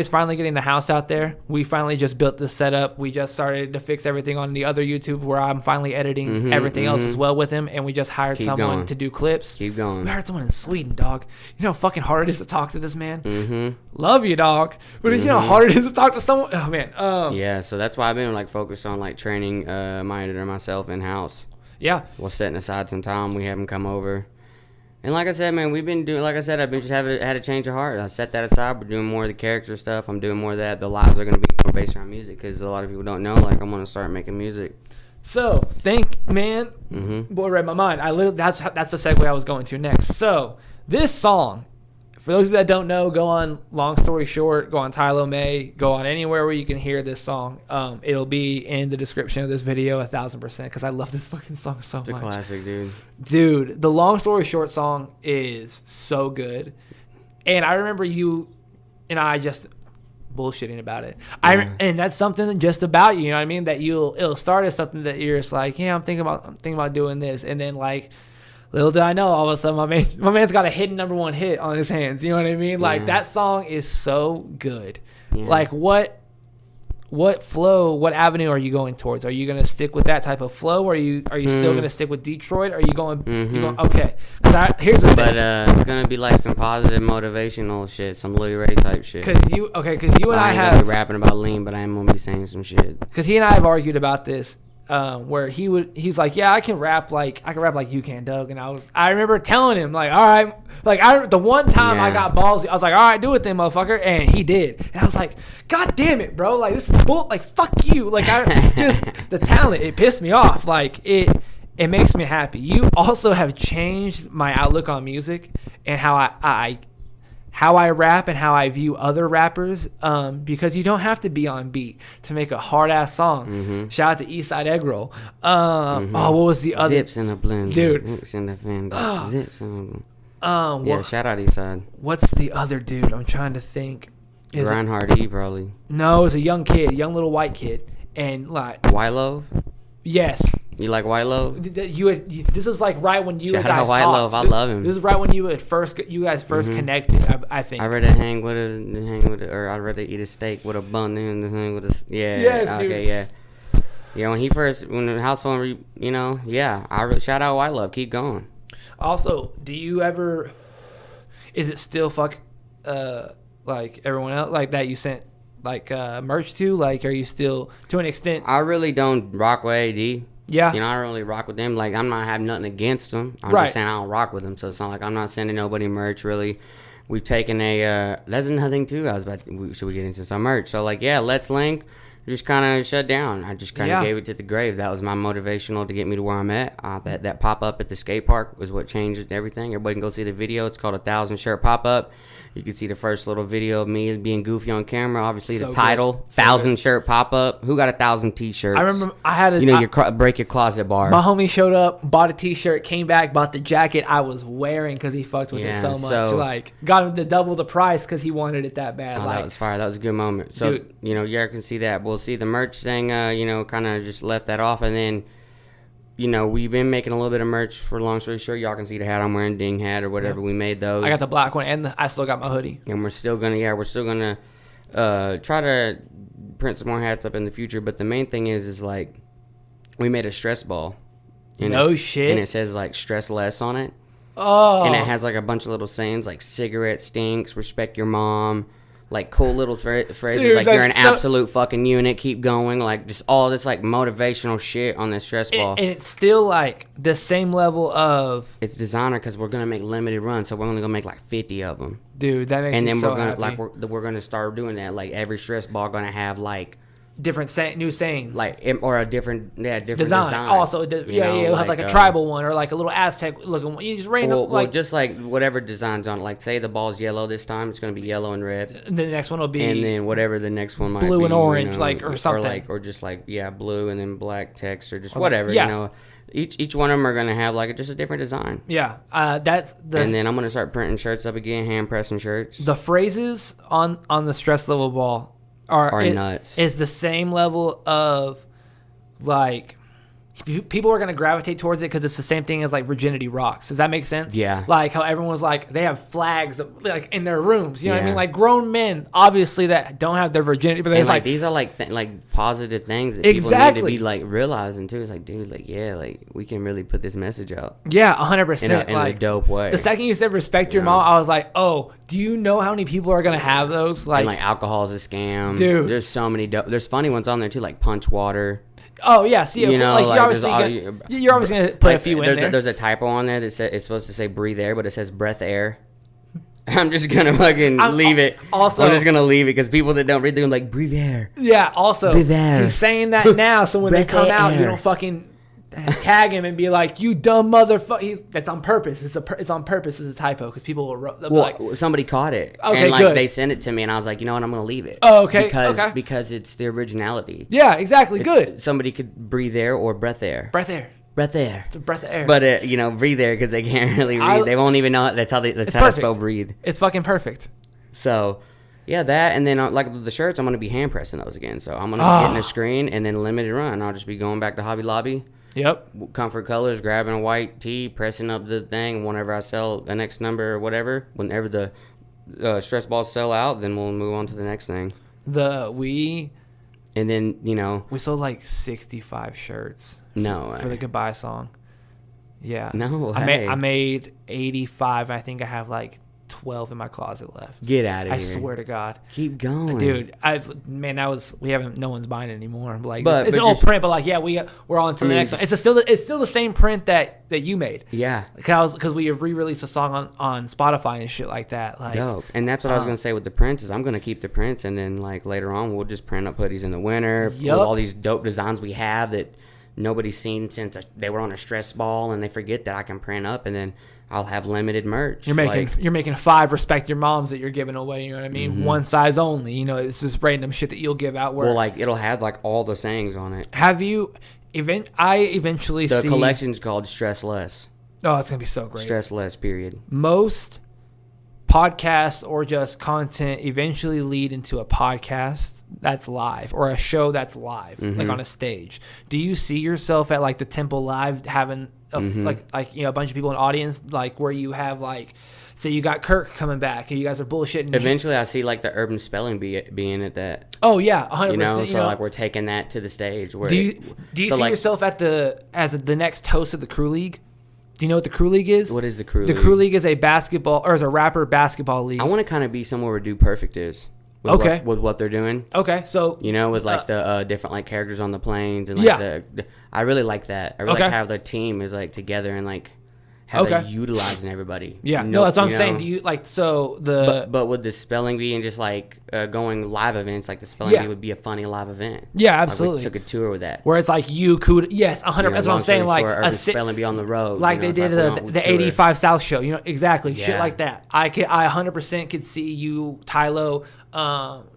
finally getting the house out there. We finally just built the setup. We just started to fix everything on the other YouTube where I'm finally editing everything else as well with him. And we just hired someone to do clips. Keep going. We hired someone in Sweden, dog. You know how fucking hard it is to talk to this man? Love you, dog. But you know how hard it is to talk to someone? Oh, man. Yeah, so that's why I've been like focused on like training my editor myself in-house. Yeah. We're setting aside some time. We have him come over. And like I said, man, we've been doing, like I said, I've been just had a change of heart. I set that aside. We're doing more of the character stuff. I'm doing more of that. The lives are going to be more based around music because a lot of people don't know, like, I'm going to start making music. So, boy, read my mind. That's the segue I was going to next. So, this song, for those that don't know, go on Long Story Short, go on Tylo May, go on anywhere where you can hear this song. It'll be in the description of this video 1,000% because I love this fucking song so much. It's a classic, dude. Dude, the Long Story Short song is so good. And I remember you and I just bullshitting about it. And that's something just about you know what I mean? That it'll start as something that you're just like, yeah, I'm thinking about doing this. And then like, little did I know, all of a sudden my man's got a hidden #1 hit on his hands. You know what I mean? Like that song is so good. Yeah. Like what flow, what avenue are you going towards? Are you gonna stick with that type of flow? Or are you still gonna stick with Detroit? Are you going? You going okay? Here's the thing. But it's gonna be like some positive motivational shit, some Louis Ray type shit. Cause you and I have gonna be rapping about lean, but I am gonna be saying some shit. Cause he and I have argued about this. Where he's like, yeah, I can rap like you can, Doug. And I remember telling him like, all right, like the one time I got balls, I was like, all right, do it then, motherfucker. And he did. And I was like, God damn it, bro. Like this is bull. Like fuck you. Like just the talent. It pissed me off. Like it makes me happy. You also have changed my outlook on music and how I rap and how I view other rappers, because you don't have to be on beat to make a hard ass song. Shout out to Eastside Egg Roll. What was the other? Zips in a blender, dude. Zips in the fan. Zips in a yeah, shout out Eastside. What's the other dude? I'm trying to think. Reinhard E probably. No, it was a young little white kid, and like White Loaf. Yes. You like White Loaf? This was like right when you Shout guys out White talked. Loaf. I love him. This is right when you guys first connected. I think. I'd rather hang with or I'd rather eat a steak with a bun than to hang with a. Yeah. Yes, okay, dude. yeah. Yeah, when the house phone, I shout out White Love. Keep going. Also, do you ever? Is it still like everyone else like that you sent like merch to? Like, are you still to an extent? I really don't rock with AD. Yeah. I don't really rock with them. Like, I'm not having nothing against them. I'm Right. just saying I don't rock with them. So it's not like I'm not sending nobody merch. Really, we've taken that's another thing too. Should we get into some merch? So like, yeah, Let's Link. Just kind of shut down. I just kind of gave it to the grave. That was my motivational to get me to where I'm at. That pop-up at the skate park was what changed everything. Everybody can go see the video. It's called 1,000 Shirt Pop-Up. You can see the first little video of me being goofy on camera. Obviously, the title, 1,000 Shirt Pop-Up. Who got 1,000 T-shirts? I remember I had a... break your closet bar. My homie showed up, bought a T-shirt, came back, bought the jacket I was wearing because he fucked with it so much. Like, got him to double the price because he wanted it that bad. That was fire. That was a good moment. So, dude, you can see that. We'll see the merch thing, kind of just left that off. And then, we've been making a little bit of merch for long story short. Y'all can see the hat I'm wearing, ding hat or whatever. We made those. I got the black one and I still got my hoodie. And we're still gonna try to print some more hats up in the future. But the main thing is like we made a stress ball. No shit. And it says like stress less on it. Oh. And it has like a bunch of little sayings like cigarette stinks, respect your mom. Like cool little phrases, dude, like you're an absolute fucking unit, keep going, like just all this like motivational shit on this stress ball. And it's still like the same level of... It's designer because we're gonna make limited runs, so we're only gonna make like 50 of them. Dude, that makes me so happy. And then we're gonna start doing that. Like every stress ball gonna have like different new sayings, like or a different design. Also, you'll have like a tribal one or like a little Aztec looking one. You just random just like whatever designs on it. Like say the ball's yellow this time, it's gonna be yellow and red. And then the next one will be and then whatever the next one might blue be, and orange, or something, or just like blue and then black text or just whatever. Each one of them are gonna have like just a different design. Yeah, that's the. And then I'm gonna start printing shirts up again, hand pressing shirts. The phrases on the stress level ball are nuts. Is the same level of like people are going to gravitate towards it because it's the same thing as like virginity rocks. Does that make sense? Yeah. Like how everyone was like they have flags like in their rooms. You know what I mean? Like grown men, obviously that don't have their virginity, but there's like these are like positive things that people need to be like realizing too. It's like, dude, like we can really put this message out. Yeah, 100%. In a dope way. The second you said respect your mom, I was like, oh, do you know how many people are gonna have those? Like alcohol is a scam, dude. There's so many there's funny ones on there too, like punch water. Oh yeah, see, you're obviously gonna put a few in there. There's a typo on there that says it's supposed to say breathe air, but it says breath air. I'm just gonna fucking leave it. Also, I'm just gonna leave it because people that don't read, they're like breathe air. Yeah. Also, breathe air. He's saying that now, so when they come out, you don't fucking tag him and be like, "You dumb motherfucker." That's on purpose. It's on purpose. It's a typo because people will. Somebody caught it. Okay, and good. They sent it to me, and I was like, you know what? I'm gonna leave it. Oh, okay. Because it's the originality. Yeah, exactly. Good. Somebody could breathe air or breath air. Breath air. Breath air. It's a breath of air. But breathe air because they can't really read. They won't even know that's how to spell breathe. It's fucking perfect. So. Yeah, that, and then like the shirts, I'm gonna be hand pressing those again. So I'm gonna be getting a screen and then limited run. I'll just be going back to Hobby Lobby. Yep. Comfort Colors, grabbing a white tee, pressing up the thing. Whenever I sell the next number or whatever, whenever the stress balls sell out, then we'll move on to the next thing. We sold like 65 shirts. For the goodbye song. Yeah. No. I made 85. I think I have like 12 in my closet left. Get out of here. I swear to God. Keep going. Dude, no one's buying it anymore. Like it's an old print, but like we're on to the next one. It's still the same print that you made. Yeah. Because we have re-released a song on Spotify and shit like that. Like dope. And that's what I was gonna say with the prints is I'm gonna keep the prints and then like later on we'll just print up hoodies in the winter with all these dope designs we have that nobody's seen since they were on a stress ball and they forget that I can print up and then I'll have limited merch. You're making 5 respect your moms that you're giving away. You know what I mean? Mm-hmm. One size only. It's just random shit that you'll give out. Well, like it'll have like all the sayings on it. Have you? I eventually the collection's called Stress Less. Oh, it's gonna be so great. Stress Less. Period. Most podcasts or just content eventually lead into a podcast that's live or a show that's live, like on a stage. Do you see yourself at like the Temple Live having like a bunch of people in the audience, like where you have like, say you got Kirk coming back and you guys are bullshitting? Eventually, I see like the urban spelling being at that. Oh yeah, 100%. So like we're taking that to the stage. Where do you see like, yourself as the next host of the Crew League? Do you know what the Crew League is? What is the Crew League? The Crew League is a rapper basketball league. I want to kind of be somewhere where Do Perfect is. With what they're doing. Okay, so with like the different like characters on the planes and like I really like that. I really like how the team is like together and like how they're utilizing everybody. Yeah, no, that's what I'm saying. Do you like but would the spelling bee and just like going live events, like the spelling bee would be a funny live event? Yeah, absolutely. Like we took a tour with that. Where it's like you could, yes, 100. That's what I'm saying. Like a spelling bee on the road, like they did the 85 South show. Exactly, shit like that. I 100% could see you, Tylo.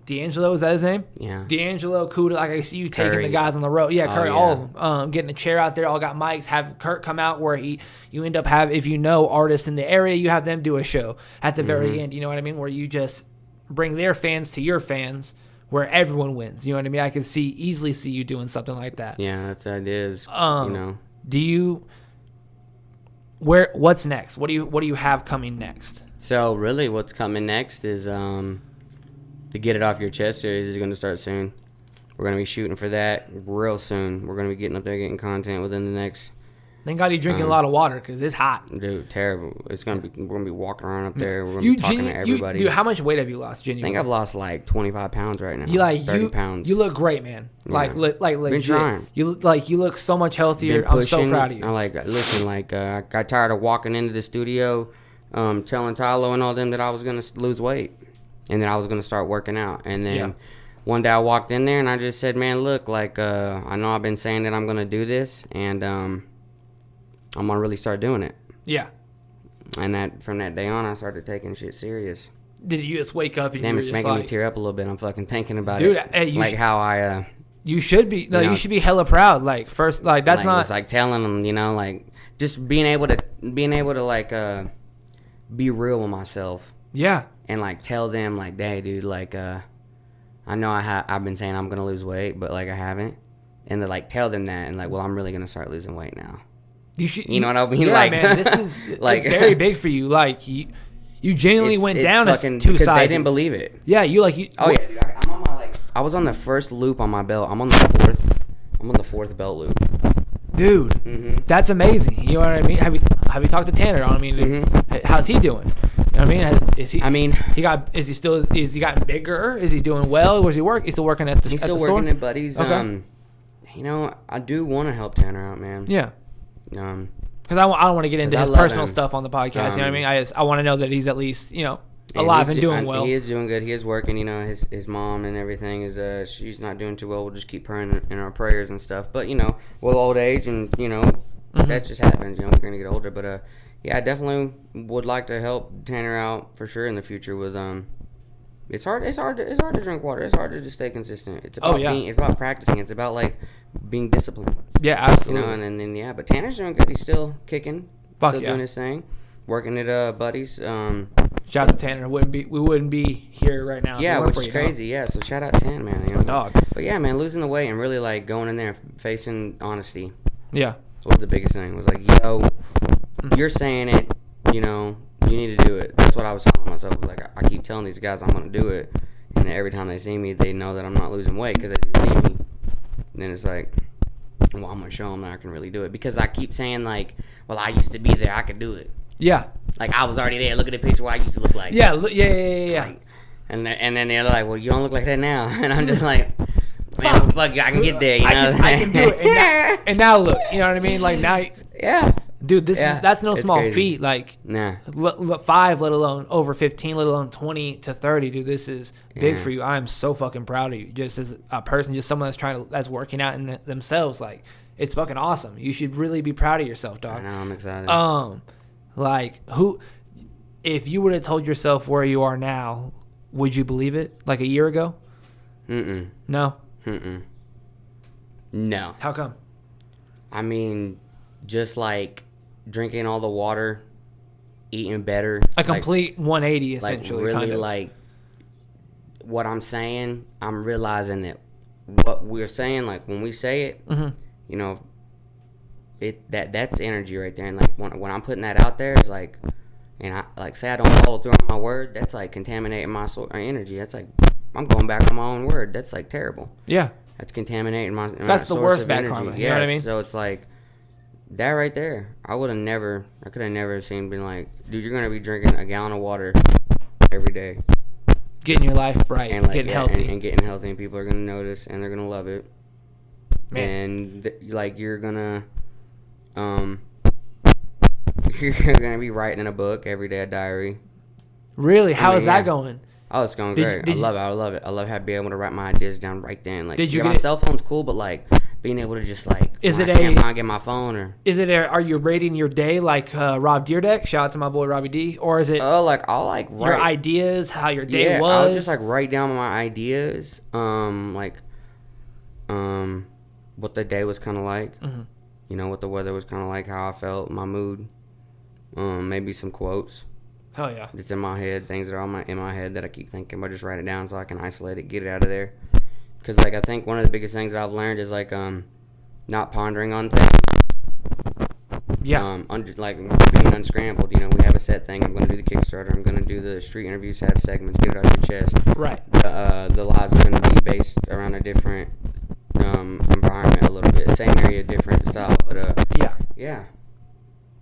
D'Angelo, is that his name? Yeah. D'Angelo, Kuda, like I see you taking Curry. the guys on the road. Yeah, Curry, all of them. Getting a chair out there, all got mics. Have Kurt come out where you end up if artists in the area, you have them do a show at the very end. You know what I mean? Where you just bring their fans to your fans, where everyone wins. You know what I mean? I could easily see you doing something like that. Yeah, that's the idea. Do you? What's next? What do you have coming next? So really, what's coming next is the Get It Off Your Chest series is going to start soon. We're going to be shooting for that real soon. We're going to be getting up there, getting content within the next. Thank God you're drinking a lot of water because it's hot. Dude, terrible. We're going to be walking around up there. We're going to be talking to everybody. Dude, how much weight have you lost, genuinely? I think I've lost like 25 pounds right now. 30 pounds. You look great, man. Yeah. Like legit. Been trying. You look so much healthier. I'm so proud of you. I I got tired of walking into the studio, telling Tylo and all them that I was going to lose weight. And then I was going to start working out. And then one day I walked in there and I just said, man, look, like, I know I've been saying that I'm going to do this. And I'm going to really start doing it. Yeah. And from that day on, I started taking shit serious. Did you just wake up and Damn, you were it's just making like, me tear up a little bit. I'm fucking thinking about dude, it. Hey, how I... you should be. No, you should be hella proud. Like, first, like, that's not... It's like telling them, like, just being able to like, be real with myself. Yeah. And like tell them like, hey, dude, like I know I've been saying I'm gonna lose weight, but like I haven't, and to like tell them that, and like, well, I'm really gonna start losing weight now. You know what I mean? Yeah, like, man, this is like it's very big for you. Like you genuinely went down fucking, 2 sizes. They didn't believe it. Yeah, you. Oh yeah, dude, I'm on my I was on the first loop on my belt. I'm on the fourth belt loop. Dude, that's amazing. You know what I mean? Have you talked to Tanner? I mean, how's he doing? You know what I mean? Is he? Is he gotten bigger? Is he doing well? Where's he work? He's still working at the store? He's still working at Buddy's. Okay. I do want to help Tanner out, man. Yeah. Because I don't want to get into his personal stuff on the podcast. You know what I mean? I want to know that he's at least, alive and doing well. He is doing good. He is working. His mom and everything is she's not doing too well. We'll just keep her in our prayers and stuff. But with old age and that just happens. We're gonna get older. But yeah, I definitely would like to help Tanner out for sure in the future. With it's hard to drink water. It's hard to just stay consistent. It's about it's about practicing. It's about like being disciplined. Yeah, absolutely. And then but Tanner's doing good. He's still kicking. Still doing his thing. Working at Buddy's. Shout out to Tanner. We wouldn't be here right now. Yeah, which is crazy. Yeah, so shout out to Tan, man. It's my dog. But yeah, man, losing the weight and really like going in there facing honesty. Yeah. Was the biggest thing. It was like, you're saying it. You need to do it. That's what I was telling myself. Was like, I keep telling these guys I'm gonna do it, and then every time they see me, they know that I'm not losing weight because they just see me. And then it's like, well, I'm gonna show them that I can really do it because I keep saying like, well, I used to be there. I could do it. Yeah. Like, I was already there. Look at the picture what I used to look like. Yeah. Like, and then they're like, well, you don't look like that now. And I'm just like, man, fuck you. I can get there, I can do it. And now look, you know what I mean? Like, now. Yeah. Dude, that's no small feat. Like, nah. 5, let alone over 15, let alone 20 to 30. Dude, this is big for you. I am so fucking proud of you. Just as a person, just someone that's working out in themselves. Like, it's fucking awesome. You should really be proud of yourself, dog. I know, I'm excited. Like, if you would have told yourself where you are now, would you believe it? Like a year ago? No? No. How come? I mean, just like drinking all the water eating better. A complete 180, essentially. Like, really, kind of. like, what I'm saying, I'm realizing that what we're saying, like, when we say it, you know, that's energy right there. And, like, when I'm putting that out there, it's like, and I, like, say I don't follow through on my word, that's, like, contaminating my energy. That's, like, I'm going back on my own word. That's, like, terrible. Yeah. That's contaminating my That's the worst bad karma. You know what I mean? So it's like, that right there, I could have never seen been like, dude, you're going to be drinking a gallon of water every day. Getting your life right, and like, getting healthy. And getting healthy, and people are going to notice, and they're going to love it. Man. And, like, you're going to be writing in a book every day, a diary. Really? How is that going? Oh, it's going great. I love it. I love being able to write my ideas down right then. Like, my cell phone's cool, but, like, being able to just, like, I can't get my phone, or are you rating your day like Rob Deerdeck? Shout out to my boy Robbie D. Or is it like, I'll, like, write your ideas, how your day was? I'll just, like, write down my ideas, what the day was kind of like, you know, what the weather was kind of like, how I felt, my mood, maybe some quotes. Hell yeah. It's in my head, things that are in my head that I keep thinking about. Just write it down so I can isolate it, get it out of there. Because, like, I think one of the biggest things that I've learned is, like, not pondering on things. Yeah. Like, being unscrambled. You know, we have a set thing. I'm going to do the Kickstarter. I'm going to do the street interviews, have segments, get it out of your chest. Right. The lives are going to be based around a different environment a little bit. Same area, different style. But, yeah.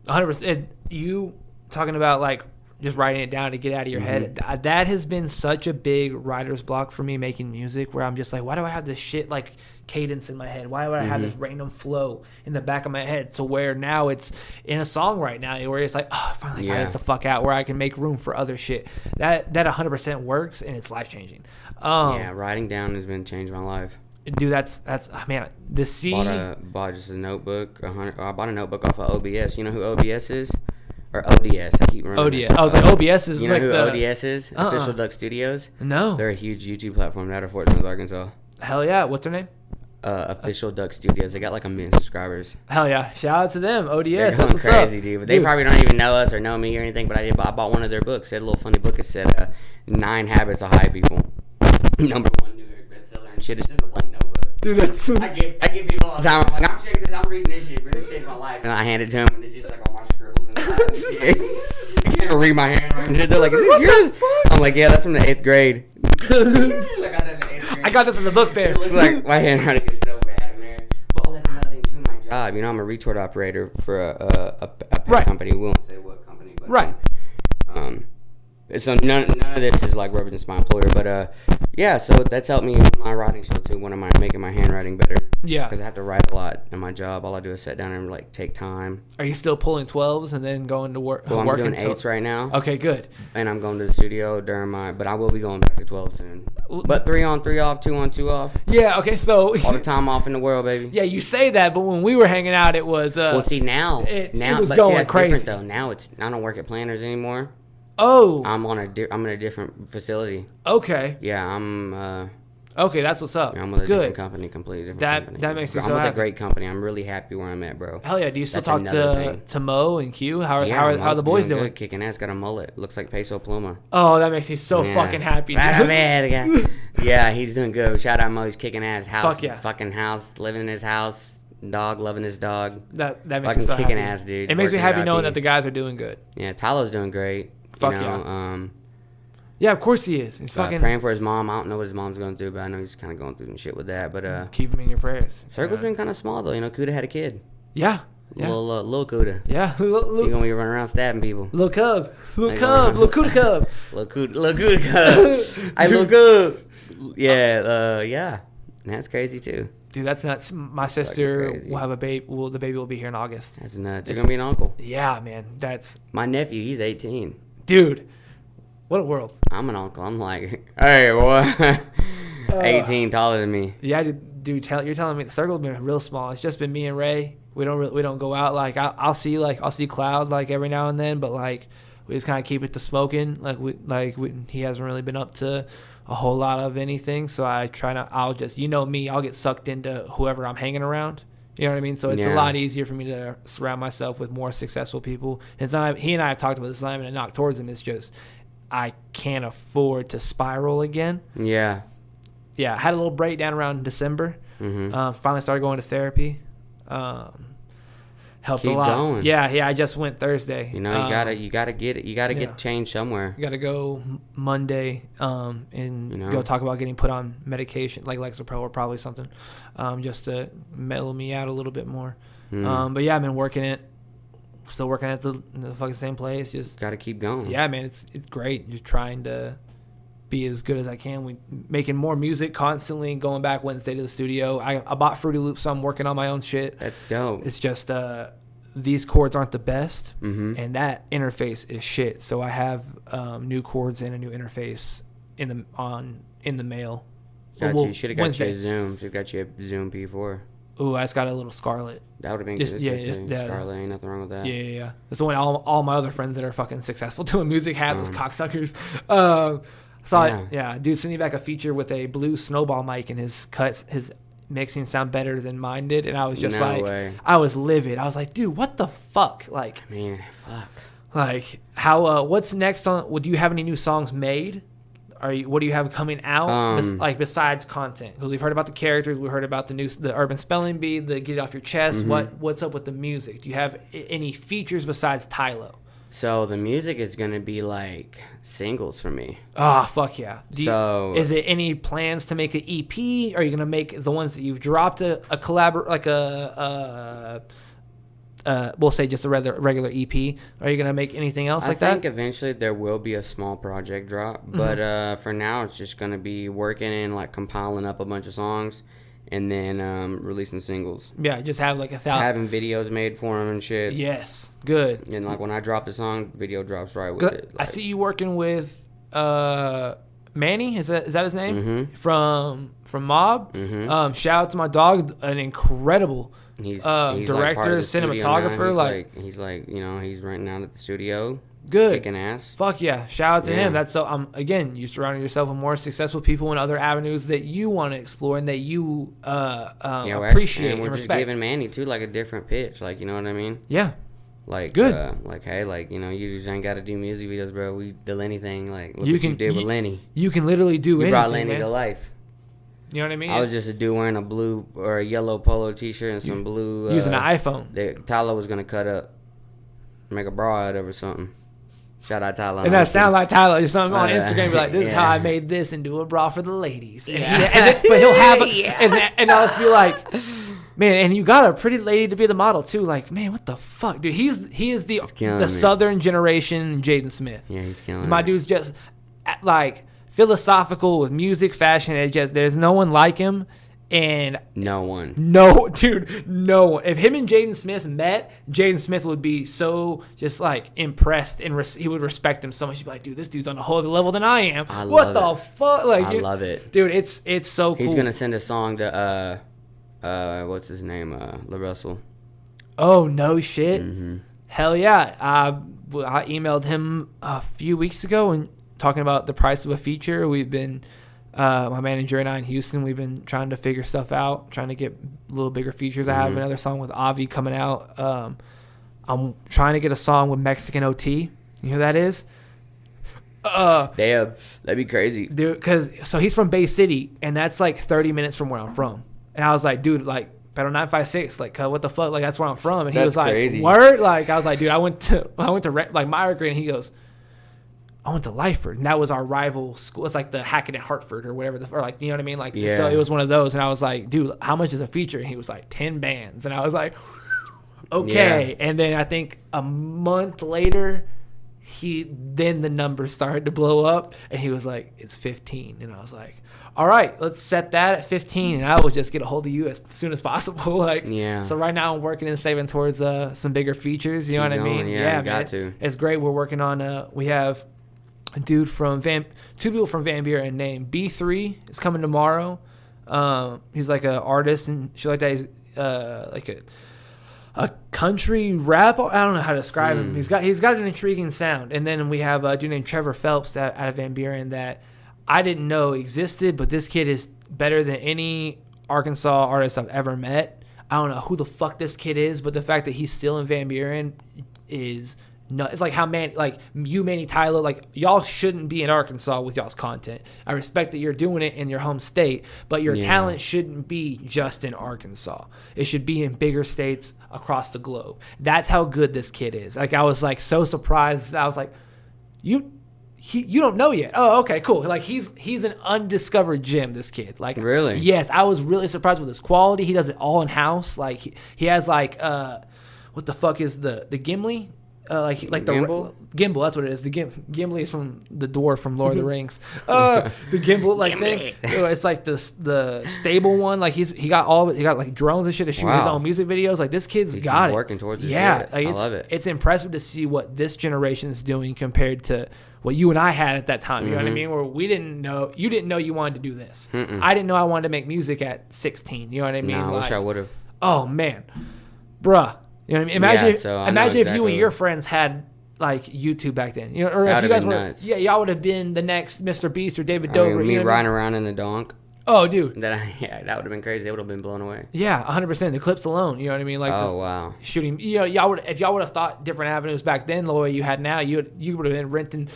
100%. You talking about, like, just writing it down to get out of your head. That has been such a big writer's block for me making music, where I'm just like, why do I have this shit like cadence in my head? Why would I have this random flow in the back of my head? So where now it's in a song right now where it's like, oh, finally got it the fuck out, where I can make room for other shit. That 100% works, and it's life changing. Writing down has been changing my life. Dude, that's man. The C. Bought just a notebook. I bought a notebook off of OBS. You know who OBS is? Or ODS. I keep remembering. ODS. I was like, OBS is, you know, like, who the ODS is? Official D.O.U.G Studios. No. They're a huge YouTube platform out of Fort Smith, Arkansas. Hell yeah. What's their name? Official D.O.U.G Studios. They got like 1 million subscribers. Hell yeah. Shout out to them. ODS. They're That's what's crazy, up. dude. But they probably don't even know us or know me or anything. But I bought one of their books. They had a little funny book. It said 9 Habits of High People. Number 1 New York bestseller and shit. It's just a blank notebook. Dude, that's I give people all the time. I'm like, I'm checking this. I'm reading this shit. Bro, this shit's my life. And I hand it to them, and it's just like all my scribbles inside. I can't even read my handwriting. They're like, is this yours? I'm like, yeah, that's from the 8th grade. I got this in the book fair. It looks like my handwriting is so bad in there. Well, that's another thing too. My job. You know, I'm a retort operator for a pet company. We won't say what company, but right. So none of this is like represents my employer, but yeah. So that's helped me with my writing skill too. When I'm making my handwriting better. Yeah. Because I have to write a lot in my job. All I do is sit down and like take time. Are you still pulling 12s and then going to work? Well, I'm doing 8s right now. Okay, good. And I'm going to the studio during but I will be going back to 12 soon. But 3 on, 3 off, 2 on, 2 off. Yeah. Okay. So all the time off in the world, baby. Yeah, you say that, but when we were hanging out, it was. Well, see now it was going crazy. Different, though. Now I don't work at Planners anymore. Oh. I'm in a different facility. Okay. Yeah, I'm. Okay, that's what's up. Yeah, I'm with a different company, completely different company. That makes me so happy. I'm with happy. a great company. I'm really happy where I'm at, bro. Hell yeah! Do you still talk to Mo and Q? How are the boys doing? Good. Kicking ass. Got a mullet. Looks like Peso Pluma. Oh, that makes me so fucking happy. Yeah, he's doing good. Shout out Mo. He's kicking ass. House, fuck yeah. Fucking house. Living in his house. Dog loving his dog. That makes me so happy. Kicking ass, dude. It makes me happy knowing that the guys are doing good. Yeah, Tyler's doing great. Fuck yeah. Yeah, of course he is. He's fucking praying for his mom. I don't know what his mom's going through, but I know he's kind of going through some shit with that. But keep him in your prayers. Circle's been kind of small though. You know, Kuda had a kid. Yeah. Little Kuda. Yeah. He's gonna be running around stabbing people. Little Kuda Cub. Little Kuda Cub. I look good. Yeah. Yeah. And that's crazy too. Dude, that's nuts. My sister will have a baby. The baby will be here in August. That's nuts. You're gonna be an uncle. Yeah, man. That's my nephew. He's 18. Dude. What a world. I'm an uncle. I'm like, hey, boy. 18, taller than me. Yeah, dude, you're telling me the circle's been real small. It's just been me and Ray. We don't go out. Like, I'll see Cloud, like, every now and then, but, like, we just kind of keep it to smoking. He hasn't really been up to a whole lot of anything, so I'll just, you know me, I'll get sucked into whoever I'm hanging around. You know what I mean? So it's a lot easier for me to surround myself with more successful people. It's not, he and I have talked about this, it's not even a knock towards him. It's just, I can't afford to spiral again. Yeah. Yeah. I had a little breakdown around December. Finally started going to therapy. Helped Keep a lot. Going. Yeah. I just went Thursday. You know, you gotta get it. You gotta get changed somewhere. You gotta go Monday, and go talk about getting put on medication, like Lexapro or probably something, just to mellow me out a little bit more. But yeah, I've been working it. Still working at the fucking same place. Just gotta keep going. Yeah, man, it's great. Just trying to be as good as I can. We making more music constantly. Going back Wednesday to the studio. I bought Fruity Loops, so I'm working on my own shit. That's dope. It's just these chords aren't the best, and that interface is shit. So I have new chords and a new interface in the mail. You should have got you a Zoom. Should have got you a Zoom P4. Ooh, I just got a little Scarlett. That would have been good. Scarlett, ain't nothing wrong with that. Yeah. That's the one all my other friends that are fucking successful doing music have, those cocksuckers. Dude sent me back a feature with a blue snowball mic, and his mixing sound better than mine did, and I was just I was livid. I was like, dude, what the fuck? Like, man, fuck. Like, how? What's next on? Do you have any new songs made? What do you have coming out? Besides content, because we've heard about the characters, we heard about the urban spelling bee, the get it off your chest. What's up with the music? Do you have any features besides Tylo? So the music is gonna be like singles for me. Fuck yeah! Is it any plans to make an EP? Are you gonna make the ones that you've dropped a we'll say just a regular EP? Are you gonna make anything else like that? I think eventually there will be a small project drop, but for now it's just gonna be working and like compiling up a bunch of songs. And then releasing singles. Yeah, just have like 1,000. Having videos made for them and shit. Yes, good. And like when I drop the song, video drops right with it. Like, I see you working with Manny. Is that his name? From Mob. Shout out to my dog, an incredible he's director, like cinematographer. He's renting out at the studio. Good. Kicking ass. Fuck yeah. Shout out to him. That's so, again, you surrounding yourself with more successful people and other avenues that you want to explore and that you appreciate and respect. We're just giving Manny, too, like a different pitch. Like, you know what I mean? Yeah. Like, good. You just ain't got to do music videos, bro. We do anything. Like, look what you did with Lenny. You can literally do anything, brought Lenny to life. You know what I mean? I was just a dude wearing a blue or a yellow polo t-shirt and some blue. Using an iPhone. That Tyler was going to cut up. Make a bra out of or something. Shout out Tyler. And that sound like Tyler. Just something on Instagram, be like, "This is how I made this," and do a bra for the ladies. And but he'll have, and I'll just be like, "Man," and you got a pretty lady to be the model too. Like, man, what the fuck, dude? He is the Southern generation Jaden Smith. Yeah, he's killing. My dude's just like philosophical with music, fashion. It's just there's no one like him. And no one. If him and Jaden Smith met, Jaden Smith would be so just like impressed and he would respect him so much. He'd be like, dude, this dude's on a whole other level than I am. What the fuck? Like, I love it, dude. It's so cool. He's gonna send a song to what's his name, LaRussell. Oh no shit. Hell yeah. I emailed him a few weeks ago and talking about the price of a feature. We've been. My manager and I in Houston, we've been trying to figure stuff out, trying to get a little bigger features. I have another song with Avi coming out. I'm trying to get a song with Mexican OT. You know who that is? Damn, that'd be crazy. Dude, so he's from Bay City, and that's like 30 minutes from where I'm from. And I was like, dude, like, Battle 956, like, what the fuck? Like, that's where I'm from. And he was like, crazy. Word? Like, I was like, dude, I went to like Meyer Green, and he goes, I went to Lyford, and that was our rival school. It's like the Hackett and Hartford or whatever, or like, you know what I mean? Like, so it was one of those, and I was like, dude, how much is a feature? And he was like, 10 bands, and I was like, okay. Yeah. And then I think a month later, then the numbers started to blow up, and he was like, it's 15, and I was like, all right, let's set that at 15, and I will just get a hold of you as soon as possible. Like, yeah. So right now I'm working and saving towards some bigger features. You know what I mean? Yeah, got to. It's great. We're working on. We have a dude from two people from Van Buren named B3 is coming tomorrow. He's like an artist and shit like that. He's like a country rap. I don't know how to describe him. He's got an intriguing sound. And then we have a dude named Trevor Phelps out of Van Buren that I didn't know existed, but this kid is better than any Arkansas artist I've ever met. I don't know who the fuck this kid is, but the fact that he's still in Van Buren is nuts. It's like how Manny Tyler, like y'all shouldn't be in Arkansas with y'all's content. I respect that you're doing it in your home state, but your talent shouldn't be just in Arkansas. It should be in bigger states across the globe. That's how good this kid is. Like I was like so surprised. I was like, you don't know yet. Oh, okay, cool. Like he's an undiscovered gem, this kid. Like really? Yes, I was really surprised with his quality. He does it all in house. Like he has like what the fuck is the Gimli? Like the gimbal, that's what it is. The Gimli is from the dwarf from Lord of the Rings. The gimbal like thing. It's like the stable one. Like he got like drones and shit to shoot his own music videos. Like this kid's got it. Working towards his shit. Like, I love it. It's impressive to see what this generation is doing compared to what you and I had at that time. You know what I mean? Where you didn't know you wanted to do this. I didn't know I wanted to make music at 16. You know what I mean? No, I wish I would have. Oh man, bruh. You know what I mean? Imagine if you and your friends had like YouTube back then. You know, or if you guys were, y'all would have been the next Mr. Beast or David Dobrik. Me riding around in the donk. Oh, dude. That would have been crazy. They would have been blown away. Yeah, 100%. The clips alone. You know what I mean? Like, wow. Shooting. You know, if y'all would have thought different avenues back then, the way you had now, you would have been renting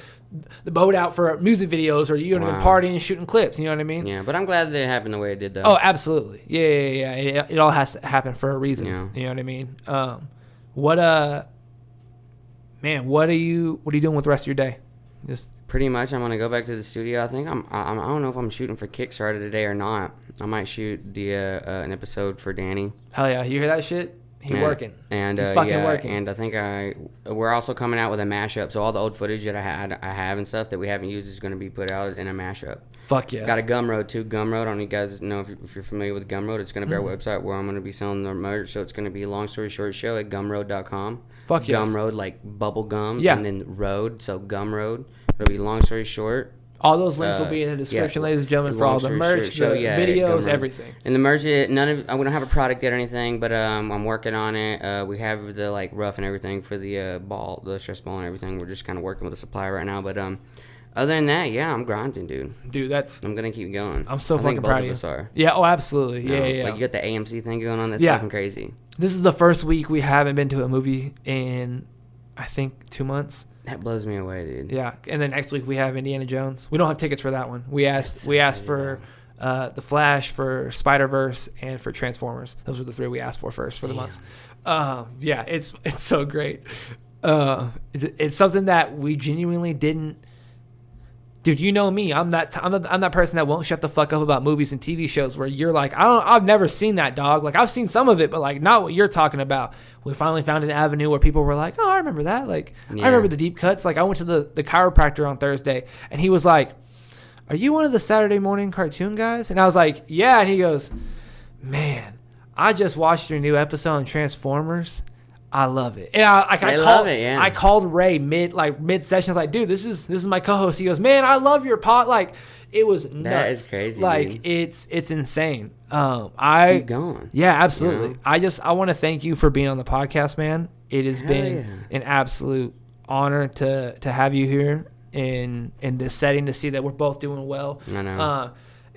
the boat out for music videos, or you would have been partying and shooting clips. You know what I mean? Yeah, but I'm glad that it happened the way it did, though. Oh, absolutely. Yeah. It all has to happen for a reason. Yeah. You know what I mean? What are you doing with the rest of your day? Just pretty much, I'm gonna go back to the studio. I think I don't know if I'm shooting for Kickstarter today or not. I might shoot an episode for Danny. Hell yeah, you hear that shit? He working. And working. And I think we're also coming out with a mashup. So all the old footage that I have and stuff that we haven't used is gonna be put out in a mashup. Fuck yes. Got a Gumroad too. Gumroad. I don't know if you guys know if you're familiar with Gumroad. It's gonna be our website where I'm gonna be selling the merch. So it's gonna be Long Story Short Show at Gumroad.com. Fuck yes. Gumroad, like bubble gum. Yeah. And then road. So Gumroad. It'll be Long Story Short. All those links will be in the description, ladies and gentlemen, for all the merch, the videos, everything. And the merch, we don't have a product yet or anything, but I'm working on it. We have the like rough and everything for the ball, the stress ball and everything. We're just kind of working with the supplier right now, but other than that, yeah, I'm grinding, dude. Dude, I'm gonna keep going. I'm so fucking proud of you. Both of us are. Yeah, oh, absolutely. Yeah. Like you got the AMC thing going on. That's fucking crazy. This is the first week we haven't been to a movie in, I think, 2 months. That blows me away, dude. Yeah, and then next week we have Indiana Jones. We don't have tickets for that one. We asked for The Flash, for Spider-Verse, and for Transformers. Those were the three we asked for first for the month. Yeah, it's so great. It's something that we genuinely didn't. Dude, you know me. I'm that person that won't shut the fuck up about movies and TV shows where you're like, I've never seen that, dog. Like, I've seen some of it, but like not what you're talking about. We finally found an avenue where people were like, oh, I remember that. Like, I remember the deep cuts. Like, I went to the chiropractor on Thursday, and he was like, are you one of the Saturday morning cartoon guys? And I was like, yeah. And he goes, man, I just watched your new episode on Transformers. I love it. And I called Ray mid session. I was like, dude, this is my co-host. He goes, man, I love your pod. Like, it was nuts. That is crazy. Like, dude. It's insane. Keep going. Yeah, absolutely. You know? I want to thank you for being on the podcast, man. It has been an absolute honor to have you here in this setting, to see that we're both doing well. I know.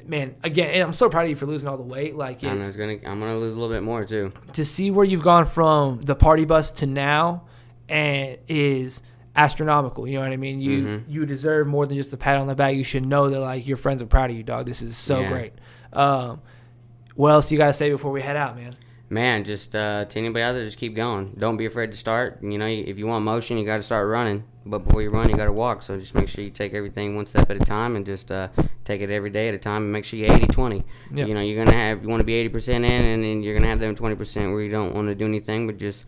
Man, again, and I'm so proud of you for losing all the weight. Like, I'm gonna lose a little bit more too. To see where you've gone from the party bus to now, and is astronomical. You know what I mean? You deserve more than just a pat on the back. You should know that like your friends are proud of you, dog. This is so great. What else you gotta say before we head out, man? Man, just to anybody out there, just keep going. Don't be afraid to start. You know, if you want motion, you got to start running. But before you run, you got to walk. So just make sure you take everything one step at a time, and just take it every day at a time, and make sure you're 80-20. Yep. You know, you want to be 80% in, and then you're going to have them 20% where you don't want to do anything, but just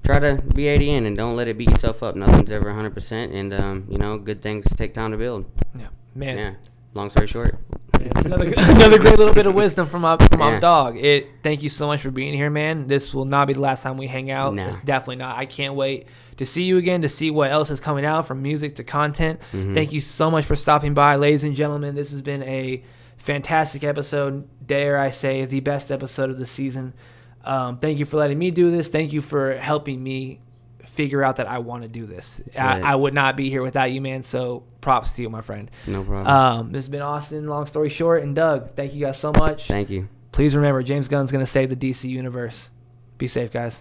try to be 80 in, and don't let it beat yourself up. Nothing's ever 100%, and, you know, good things take time to build. Yeah, man. Yeah. Long story short. It's another great little bit of wisdom from our dog. Thank you so much for being here, man. This will not be the last time we hang out. No. It's definitely not. I can't wait to see you again, to see what else is coming out from music to content. Thank you so much for stopping by, ladies and gentlemen. This has been a fantastic episode. Dare I say, the best episode of the season. Thank you for letting me do this. Thank you for helping me figure out that I want to do this. I would not be here without you, man. So props to you, my friend. No problem. This has been Austin, Long Story Short, and Doug. Thank you guys so much. Thank you. Please please remember, James Gunn's going to save the DC universe. Be safe, guys.